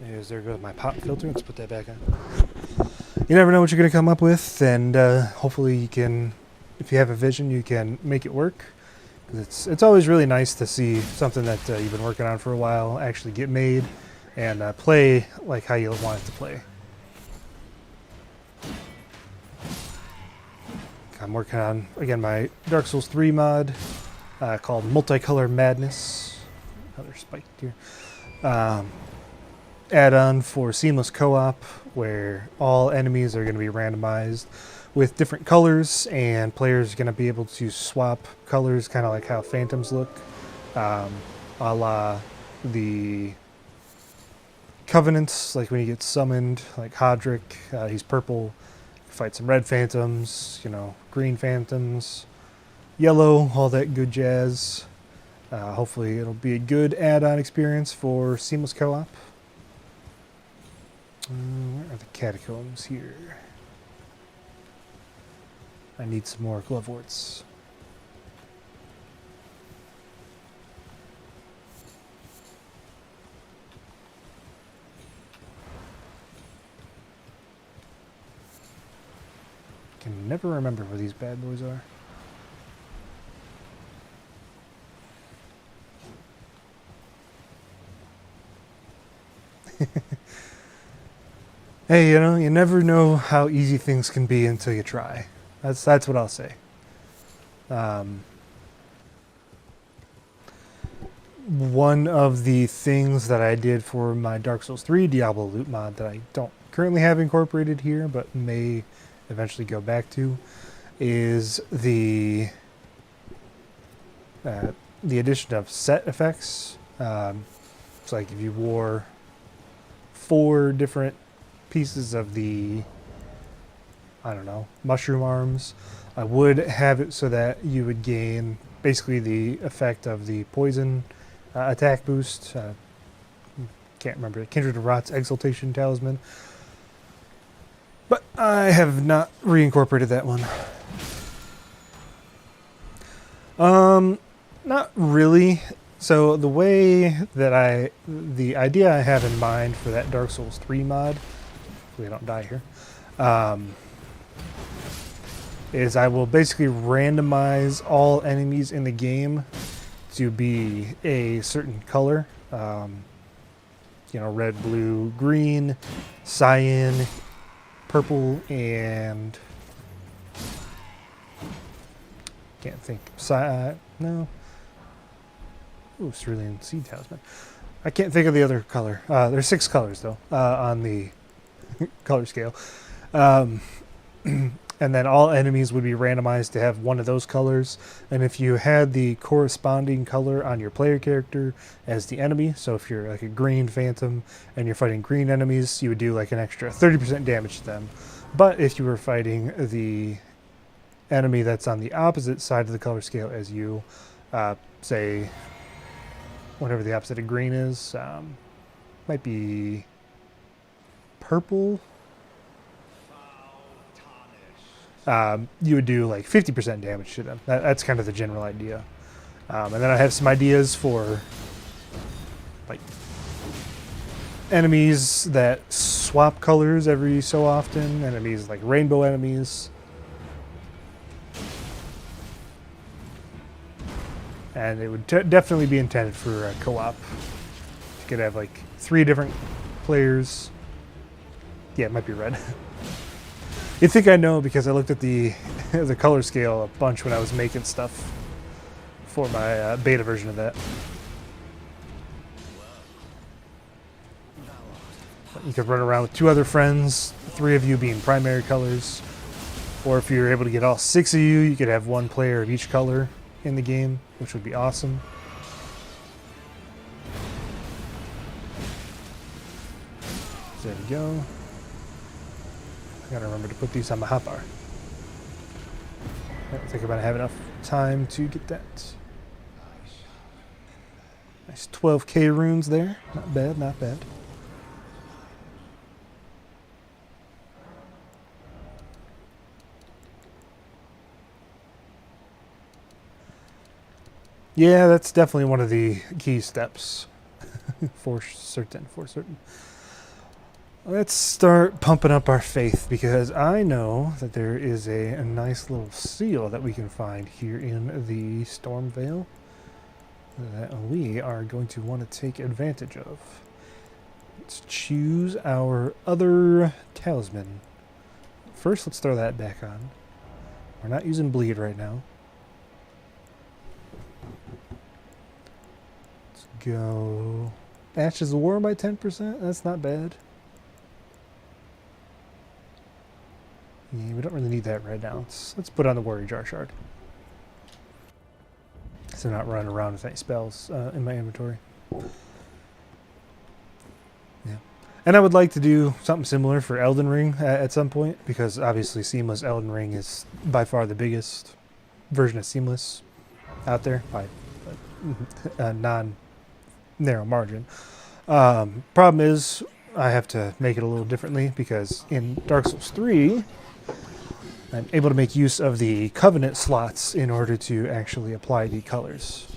[SPEAKER 1] There goes my pop filter. Let's put that back on. You never know what you're gonna come up with, and hopefully you can, if you have a vision, you can make it work. It's always really nice to see something that you've been working on for a while actually get made and play like how you want it to play. I'm working on, again, my Dark Souls 3 mod called Multicolor Madness. Another spiked here. Add-on for seamless co-op where all enemies are going to be randomized with different colors, and players are going to be able to swap colors, kind of like how phantoms look, a la the Covenants, like when you get summoned, like Hodrick, he's purple. Fight some red phantoms, green phantoms, yellow, all that good jazz. Hopefully it'll be a good add-on experience for seamless co-op. Where are the catacombs here? I need some more gloveworts. Can never remember where these bad boys are. Hey, you never know how easy things can be until you try. That's what I'll say. One of the things that I did for my Dark Souls 3 Diablo loot mod that I don't currently have incorporated here, but may eventually go back to, is the addition of set effects. It's like if you wore 4 different pieces of the, mushroom arms, I would have it so that you would gain basically the effect of the poison attack boost. Can't remember it. Kindred of Rot's Exaltation Talisman. But I have not reincorporated that one. Not really. So the idea I have in mind for that Dark Souls 3 mod, hopefully I don't die here, is I will basically randomize all enemies in the game to be a certain color. Red, blue, green, cyan, purple, and can't think. No. Ooh, Cerulean Seed Talisman. I can't think of the other color. There's 6 colors though on the color scale, and then all enemies would be randomized to have one of those colors. And if you had the corresponding color on your player character as the enemy, so if you're like a green phantom and you're fighting green enemies, you would do like an extra 30% damage to them. But if you were fighting the enemy that's on the opposite side of the color scale as you, say, whatever the opposite of green is, might be purple. You would do like 50% damage to them. That's kind of the general idea. And then I have some ideas for like enemies that swap colors every so often, enemies like rainbow enemies. And it would definitely be intended for co-op. You could have like 3 different players. Yeah, it might be red. You'd think I know because I looked at the the color scale a bunch when I was making stuff for my beta version of that. You could run around with 2 other friends, 3 of you being primary colors. Or if you're able to get all 6 of you, you could have 1 player of each color in the game, which would be awesome. There we go. I gotta remember to put these on my hotbar. I don't think I'm gonna have enough time to get that. Nice 12k runes there. Not bad, not bad. Yeah, that's definitely one of the key steps. For certain, for certain. Let's start pumping up our faith because I know that there is a nice little seal that we can find here in the Storm Veil that we are going to want to take advantage of. Let's choose our other talisman. First, let's throw that back on. We're not using bleed right now. Let's go Ashes of War by 10%. That's not bad. Yeah, we don't really need that right now. Let's put on the Warrior Jar Shard. So I'm not running around with any spells in my inventory. Yeah. And I would like to do something similar for Elden Ring at some point, because obviously Seamless Elden Ring is by far the biggest version of Seamless out there by a non-narrow margin. Problem is, I have to make it a little differently because in Dark Souls 3, I'm able to make use of the Covenant slots in order to actually apply the colors.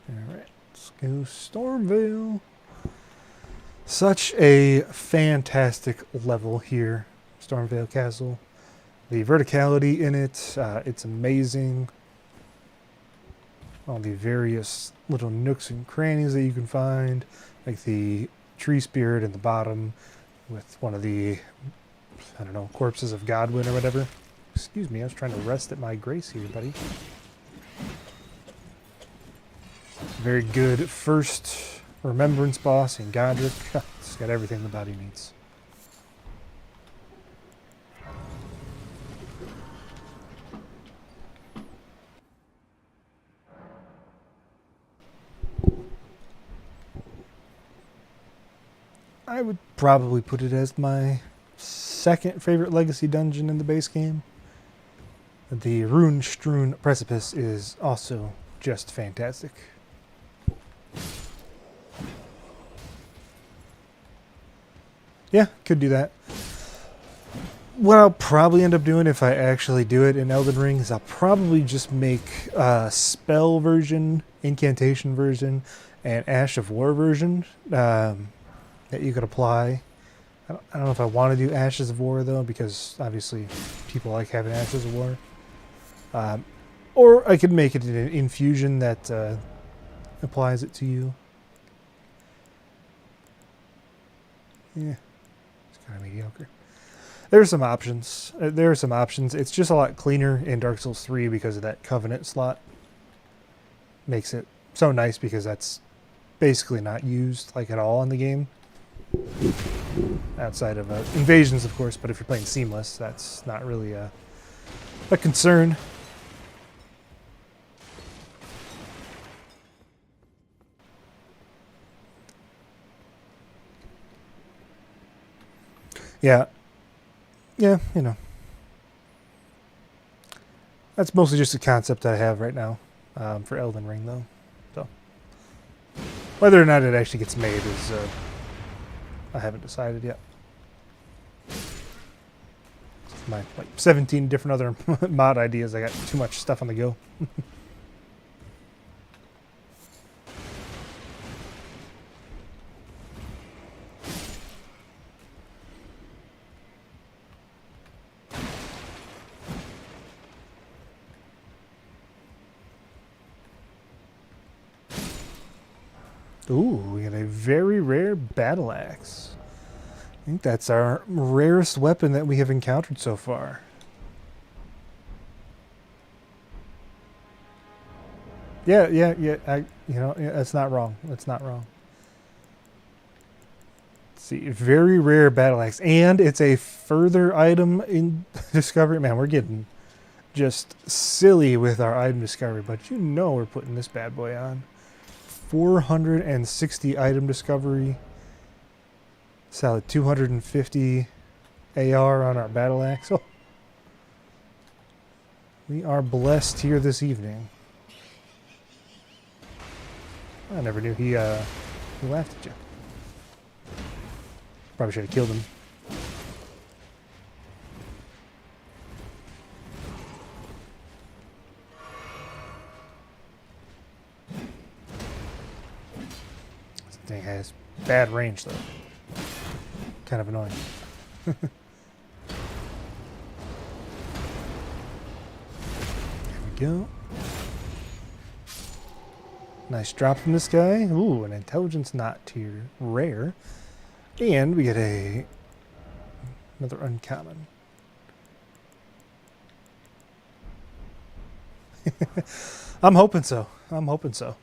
[SPEAKER 1] Alright, let's go Stormvale. Such a fantastic level here, Stormvale Castle. The verticality in it, it's amazing. All the various little nooks and crannies that you can find, like the tree spirit in the bottom with one of the, I don't know, corpses of Godwin or whatever. Excuse me, I was trying to rest at my grace here, buddy. Very good first remembrance boss in Godric. It's got everything the body needs. I would probably put it as my second favorite legacy dungeon in the base game. The Rune-strewn precipice is also just fantastic. Yeah, could do that. What I'll probably end up doing if I actually do it in Elden Ring is I'll probably just make a spell version, incantation version, and Ash of War version that you could apply. I don't know if I want to do Ashes of War though, because obviously people like having Ashes of War. Or I could make it an infusion that applies it to you. Yeah, it's kind of mediocre. There are some options. It's just a lot cleaner in Dark Souls 3 because of that Covenant slot. Makes it so nice because that's basically not used like at all in the game. Outside of invasions, of course, but if you're playing Seamless, that's not really a concern. Yeah. Yeah, you know. That's mostly just a concept I have right now for Elden Ring, though. So whether or not it actually gets made is I haven't decided yet. My 17 different other mod ideas. I got too much stuff on the go. Ooh, we got a very rare battle axe. I think that's our rarest weapon that we have encountered so far. Yeah. That's not wrong. That's not wrong. Let's see, very rare battle axe, and it's a further item in discovery. Man, we're getting just silly with our item discovery, but you know we're putting this bad boy on. 460 item discovery. Solid 250 AR on our battle axe. Oh. We are blessed here this evening. I never knew he laughed at you. Probably should have killed him. This thing has bad range though. Kind of annoying. There we go. Nice drop from this guy. Ooh, an intelligence not tier rare. And we get another uncommon. I'm hoping so. I'm hoping so.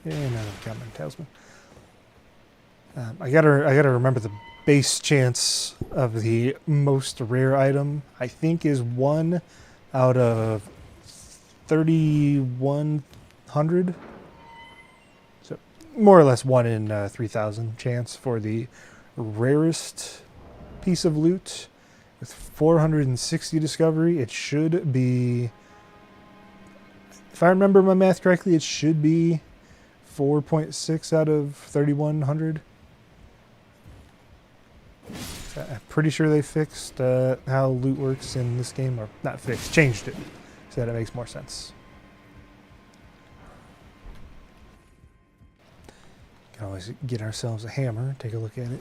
[SPEAKER 1] And another uncommon talisman. I gotta remember the base chance of the most rare item. I think is 1 out of 3,100. So more or less 1 in 3,000 chance for the rarest piece of loot. With 460 discovery, it should be, if I remember my math correctly, it should be 4.6 out of 3,100. I'm pretty sure they fixed how loot works in this game, or not fixed, changed it so that it makes more sense. Can always get ourselves a hammer, take a look at it.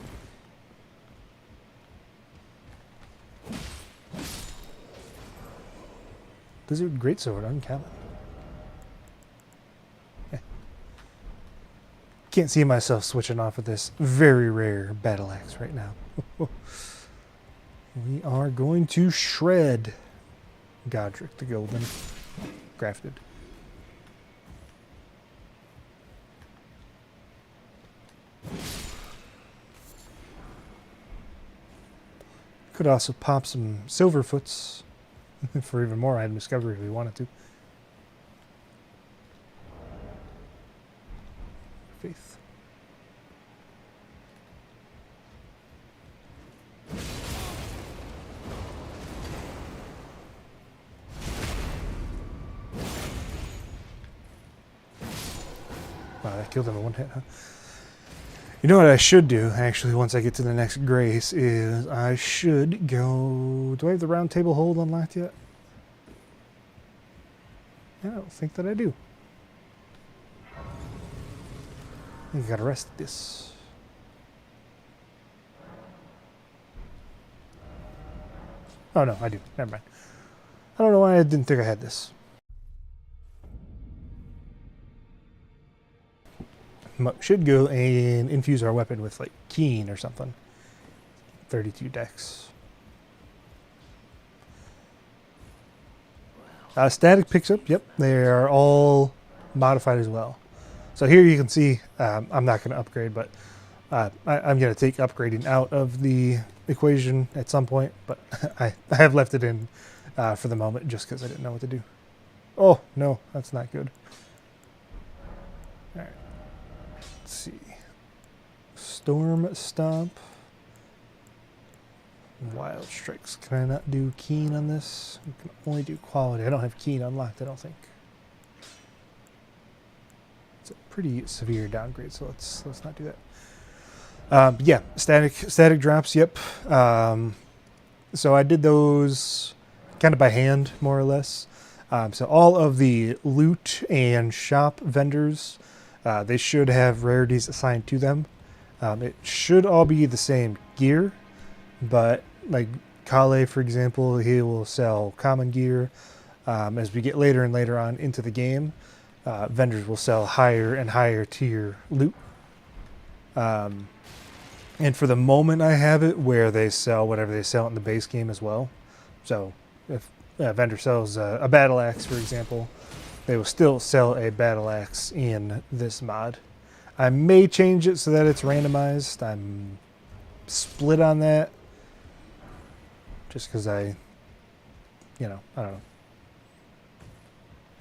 [SPEAKER 1] Lizard Greatsword, uncommon. Can't see myself switching off of this very rare battle axe right now. We are going to shred Godric the Golden. Crafted. Could also pop some Silverfoots for even more item discovery if we wanted to. Faith. Wow, that killed him in one hit, huh? You know what I should do, actually, once I get to the next Grace, is I should go... Do I have the round table hold unlocked yet? Yeah, I don't think that I do. I gotta rest this. Oh no, I do. Never mind. I don't know why I didn't think I had this. Should go and infuse our weapon with like Keen or something. 32 dex. Static picks up. Yep, they are all modified as well. So here you can see, I'm not going to upgrade, but I'm going to take upgrading out of the equation at some point, but I have left it in for the moment just because I didn't know what to do. Oh, no, that's not good. All right. Let's see. Storm Stomp. Wild Strikes. Can I not do Keen on this? I can only do Quality. I don't have Keen unlocked, I don't think. It's a pretty severe downgrade, so let's not do that. Yeah, static drops. Yep. So I did those kind of by hand, more or less. So all of the loot and shop vendors, they should have rarities assigned to them. It should all be the same gear, but like Kale, for example, he will sell common gear. As we get later and later on into the game, vendors will sell higher and higher tier loot. And for the moment I have it where they sell whatever they sell in the base game as well. So if a vendor sells a battle axe, for example, they will still sell a battle axe in this mod. I may change it so that it's randomized. I'm split on that. Just because I don't know.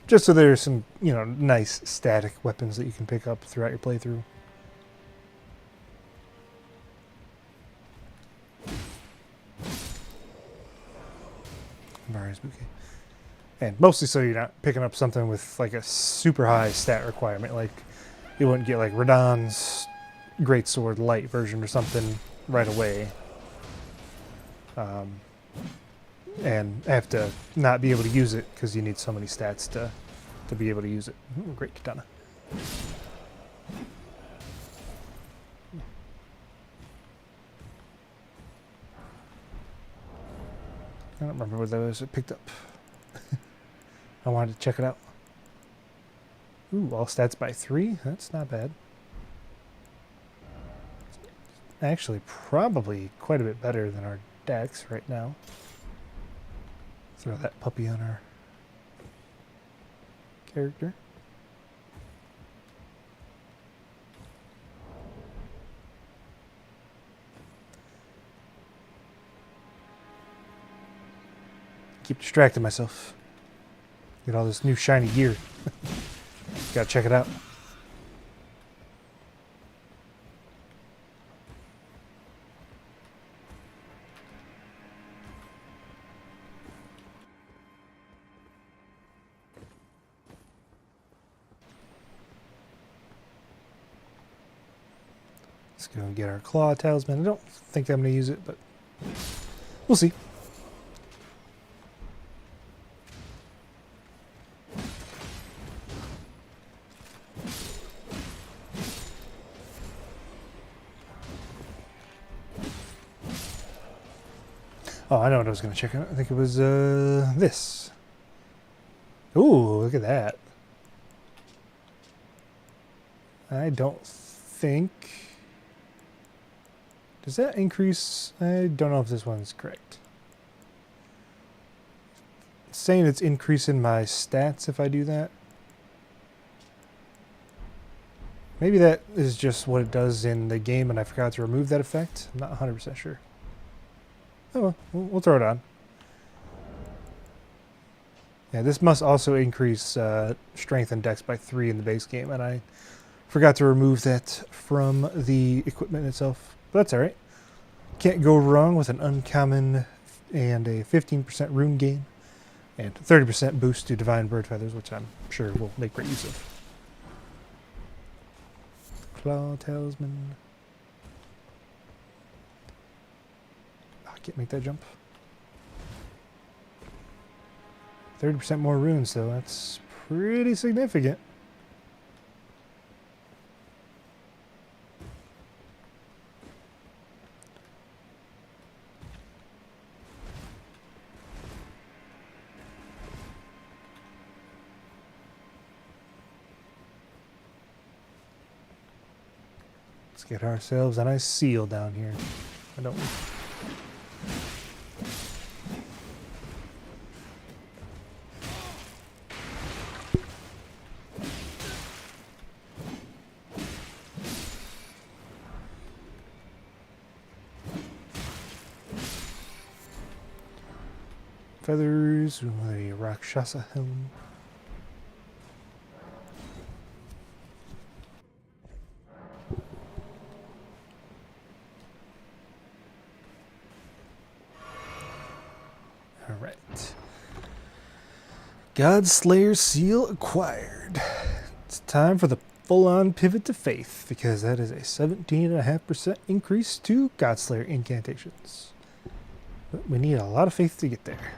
[SPEAKER 1] Just so there's some, nice static weapons that you can pick up throughout your playthrough. Various bouquet. And mostly so you're not picking up something with like a super high stat requirement. Like you wouldn't get like Radahn's Greatsword Light version or something right away. And have to not be able to use it because you need so many stats to be able to use it. Ooh, great katana. I don't remember what those I picked up. I wanted to check it out. Ooh, all stats by 3? That's not bad. Actually, probably quite a bit better than our dex right now. Throw that puppy on our character. Keep distracting myself. Get all this new shiny gear. Gotta check it out. Let's go and get our claw talisman. I don't think I'm going to use it, but we'll see. Oh, I know what I was going to check out. I think it was this. Ooh, look at that. I don't think... Does that increase? I don't know if this one's correct. It's saying it's increasing my stats if I do that. Maybe that is just what it does in the game and I forgot to remove that effect. I'm not 100% sure. Oh well, we'll throw it on. Yeah, this must also increase strength and dex by 3 in the base game, and I forgot to remove that from the equipment itself. But that's alright. Can't go wrong with an uncommon and a 15% rune gain, and 30% boost to divine bird feathers, which I'm sure we'll make great use of. Claw talisman. I can't make that jump. 30% more runes, though. That's pretty significant. Let's get ourselves a nice seal down here. Why don't we? Feathers, a Rakshasa helm. Alright. Godslayer seal acquired. It's time for the full-on pivot to faith, because that is a 17.5% increase to Godslayer incantations. But we need a lot of faith to get there.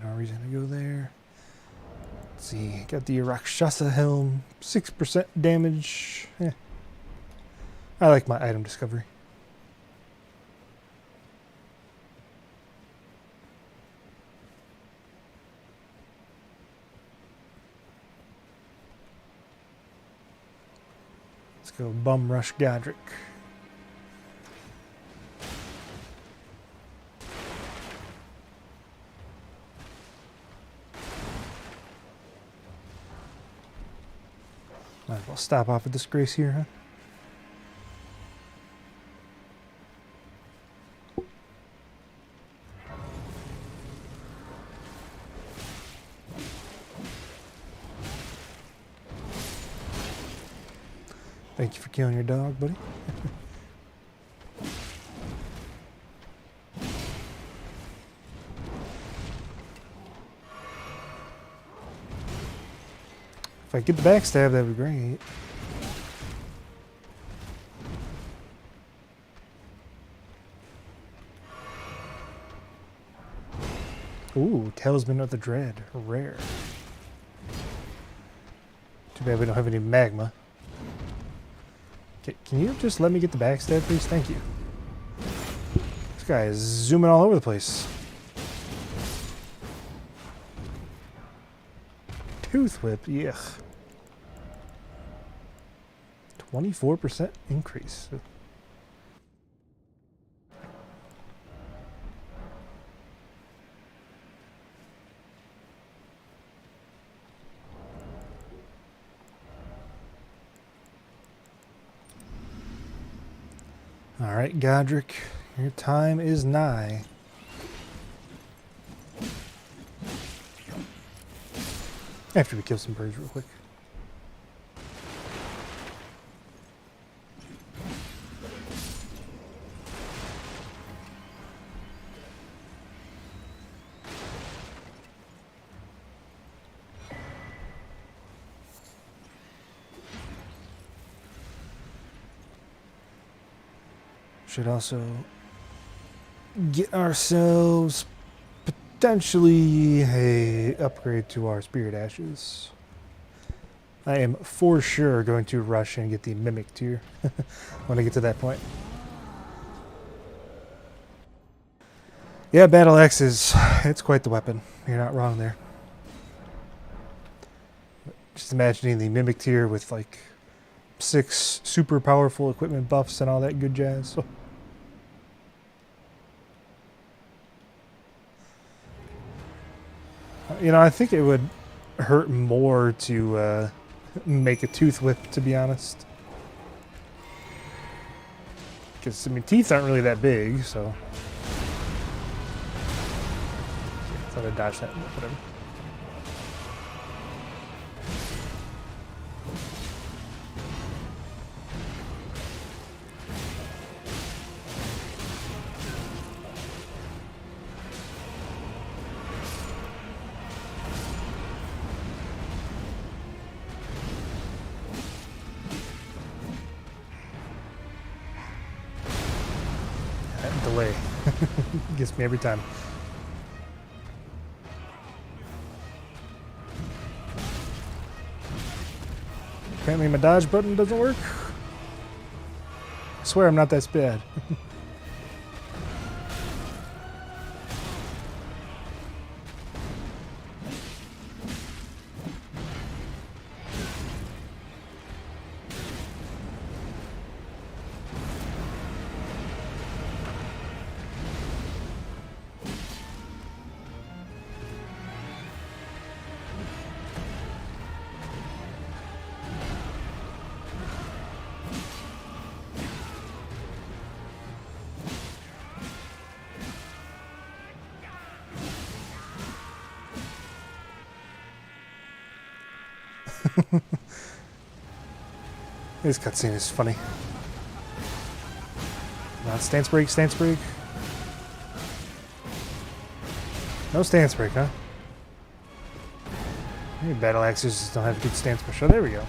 [SPEAKER 1] No reason to go there. Let's see, got the Rakshasa helm, 6% damage. I like my item discovery. Let's go Bum Rush Godric. Might as well stop off at Disgrace here, huh? Thank you for killing your dog, buddy. If I get the backstab, that'd be great. Ooh, Talisman of the Dread. Rare. Too bad we don't have any magma. Okay, can you just let me get the backstab, please? Thank you. This guy is zooming all over the place. Tooth Whip, yuck. 24% increase. Alright, Godric, your time is nigh. After we kill some birds real quick. Should also get ourselves potentially a upgrade to our Spirit Ashes. I am for sure going to rush and get the Mimic tier when I get to that point. Yeah, Battle Axe it's quite the weapon. You're not wrong there. Just imagining the Mimic tier with like 6 super powerful equipment buffs and all that good jazz. So. You know, I think it would hurt more to make a Tooth Whip, to be honest. Because, I mean, teeth aren't really that big, so... I thought I'd dodge that, but whatever. Delay. Gets me every time. Apparently my dodge button doesn't work. I swear I'm not that bad. This cutscene is funny. Not stance break, stance break. No stance break, huh? Maybe Battle Axes just don't have good stance break. Oh, there we go.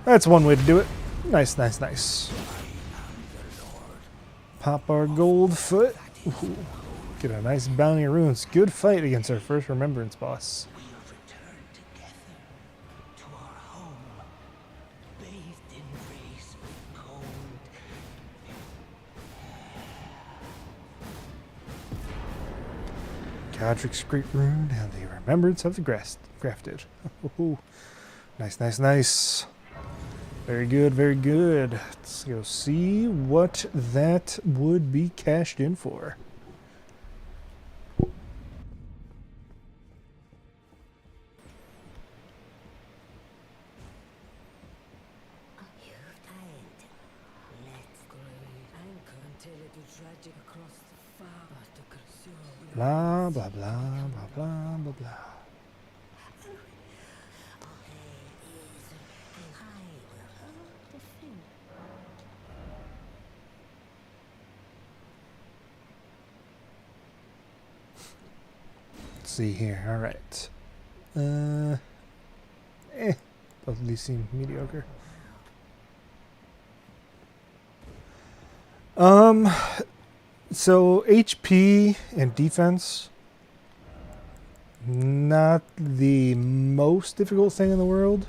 [SPEAKER 1] That's one way to do it. Nice, nice, nice. Pop our gold foot. Ooh. Get a nice bounty of runes. Good fight against our first remembrance boss. Godric's Great Rune and the Remembrance of the Grafted. Ooh. Nice, nice, nice. Very good, very good. Let's go see what that would be cashed in for. Blah, blah, blah, blah, blah, blah, blah. Let's see here. All right. Both of these seem mediocre. So HP and defense, not the most difficult thing in the world.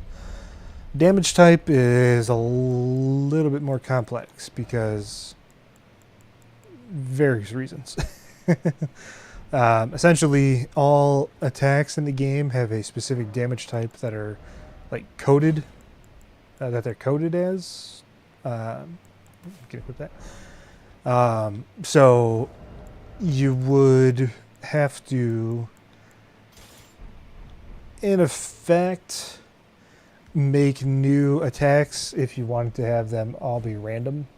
[SPEAKER 1] Damage type is a little bit more complex because various reasons. Essentially, all attacks in the game have a specific damage type that are like coded, that they're coded as. Get equip that. So you would have to, in effect, make new attacks if you wanted to have them all be random.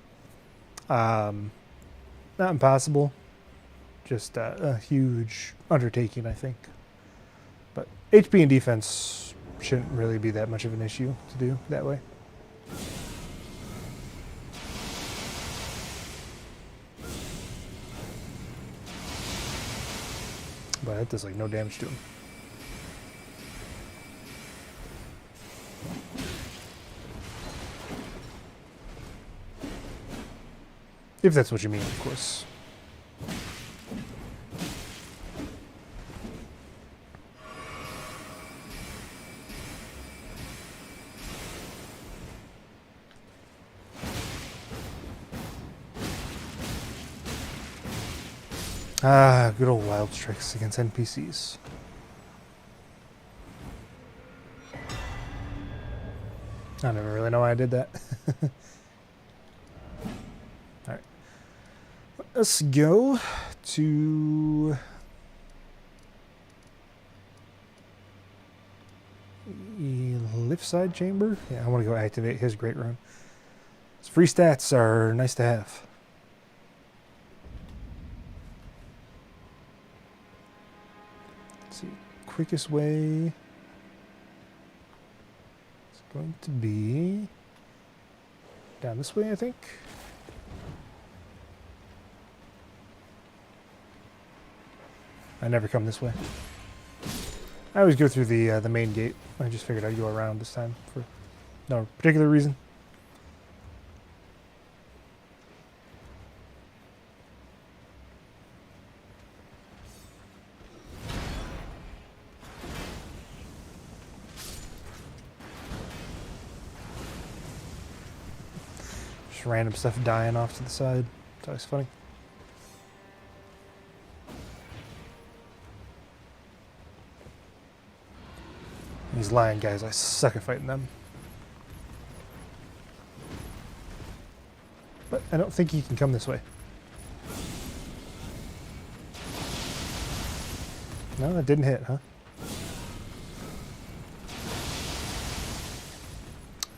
[SPEAKER 1] Not impossible, just a huge undertaking, I think. But HP and defense shouldn't really be that much of an issue to do that way. But that does like no damage to him. If that's what you mean, of course. Ah, good old wild tricks against NPCs. I never really know why I did that. Alright. Let's go to the lift side chamber. Yeah, I want to go activate his great rune. His free stats are nice to have. Quickest way is going to be down this way, I think. I never come this way. I always go through the main gate. I just figured I'd go around this time for no particular reason. Random stuff dying off to the side. It's always funny. These lion guys, I suck at fighting them. But I don't think he can come this way. No, that didn't hit, huh?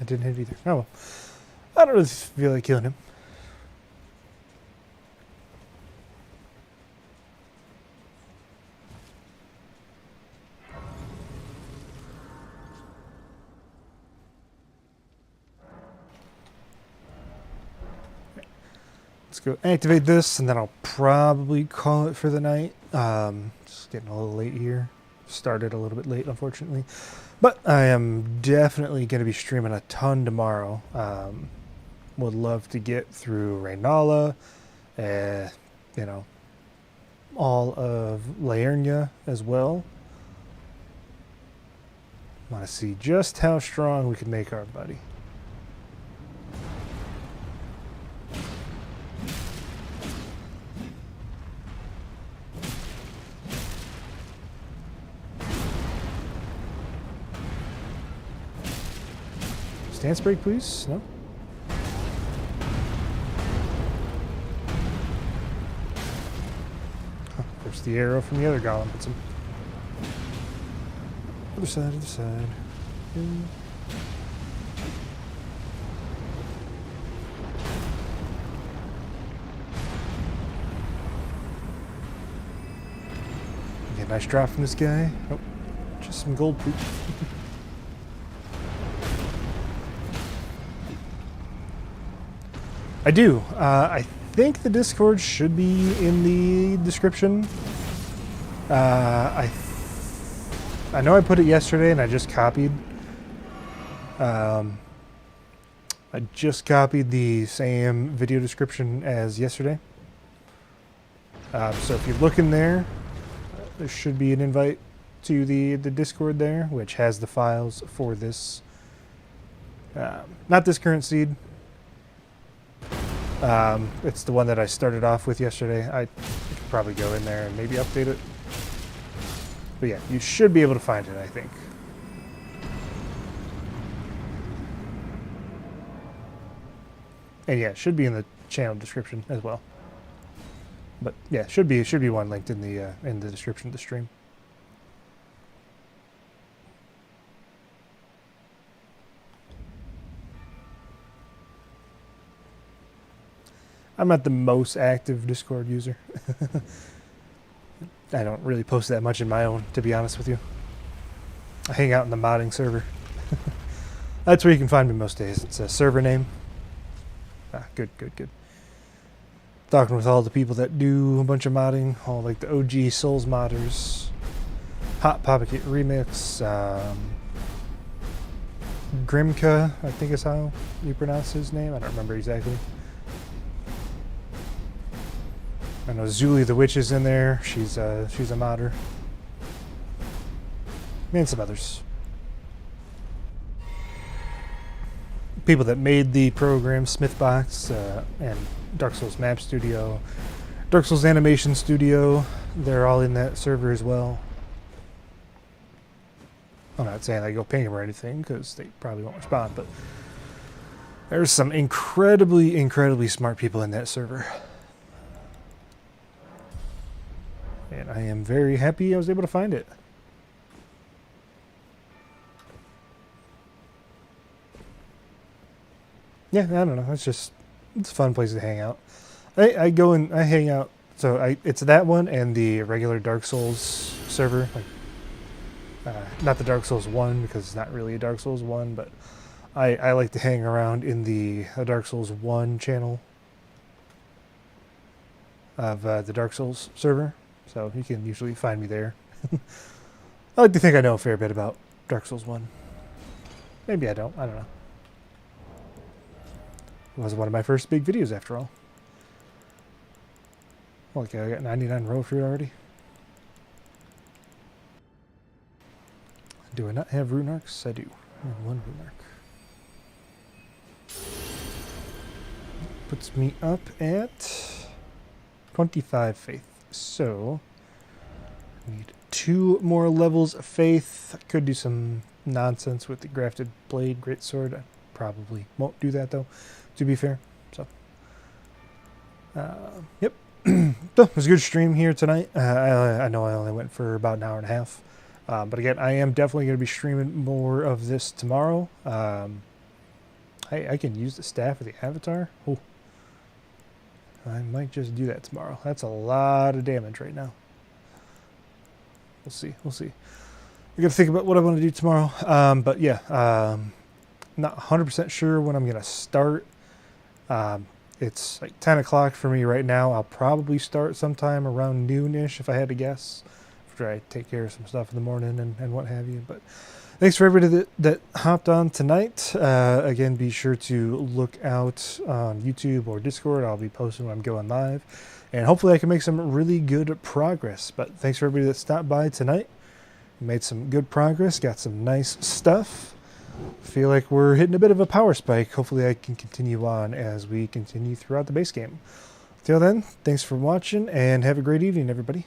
[SPEAKER 1] That didn't hit either. Oh well. I don't really feel like killing him. Let's go activate this, and then I'll probably call it for the night. Just getting a little late here. Started a little bit late, unfortunately. But I am definitely going to be streaming a ton tomorrow. Would love to get through Raynala, you know, all of Laernia as well. Want to see just how strong we can make our buddy. Stance break, please. No. There's the arrow from the other golem. Hits him. Other side, other side. Get a nice drop from this guy. Oh, just some gold poop. I do. I think the Discord should be in the description. I I know I put it yesterday and I just copied. I just copied the same video description as yesterday. So if you look in there, there should be an invite to the Discord there, which has the files for this. Not this current seed. It's the one that I started off with yesterday. I could probably go in there and maybe update it. But yeah, you should be able to find it, I think. And yeah, it should be in the channel description as well. But yeah, should be one linked in the description of the stream. I'm not the most active Discord user. I don't really post that much in my own, to be honest with you. I hang out in the modding server. That's where you can find me most days. It's a server name. Good. Talking with all the people that do a bunch of modding, all like the OG Souls modders, Hot Poppy Remix, Grimka, I think is how you pronounce his name. I don't remember exactly. I know Zuli the Witch is in there. She's a modder. And some others. People that made the program, Smithbox, and Dark Souls Map Studio, Dark Souls Animation Studio, they're all in that server as well. I'm not saying I go ping them or anything, because they probably won't respond, but there's some incredibly smart people in that server. And I am very happy I was able to find it. Yeah, I don't know. It's a fun place to hang out. I go and I hang out. So it's that one and the regular Dark Souls server. Not the Dark Souls 1 because it's not really a Dark Souls 1, but I like to hang around in the Dark Souls 1 channel of the Dark Souls server. So you can usually find me there. I like to think I know a fair bit about Dark Souls 1. Maybe I don't. I don't know. It was one of my first big videos after all. Okay, I got 99 row fruit already. Do I not have rune arcs? I do. I have one rune arc. Puts me up at 25 faith. So, I need 2 more levels of faith. I could do some nonsense with the grafted blade greatsword. I probably won't do that though, to be fair. So, yep. So, it was a good stream here tonight. I know I only went for about an hour and a half. But again, I am definitely going to be streaming more of this tomorrow. I can use the staff for the avatar. Oh. I might just do that tomorrow. That's a lot of damage right now. We'll see. We'll see. I got to think about what I want to do tomorrow. But yeah, not 100% sure when I'm going to start. It's like 10 o'clock for me right now. I'll probably start sometime around noon-ish if I had to guess. After I take care of some stuff in the morning and what have you. But thanks for everybody that hopped on tonight. Again, be sure to look out on YouTube or Discord. I'll be posting when I'm going live. And hopefully I can make some really good progress. But thanks for everybody that stopped by tonight. We made some good progress. Got some nice stuff. Feel like we're hitting a bit of a power spike. Hopefully I can continue on as we continue throughout the base game. Till then, thanks for watching and have a great evening, everybody.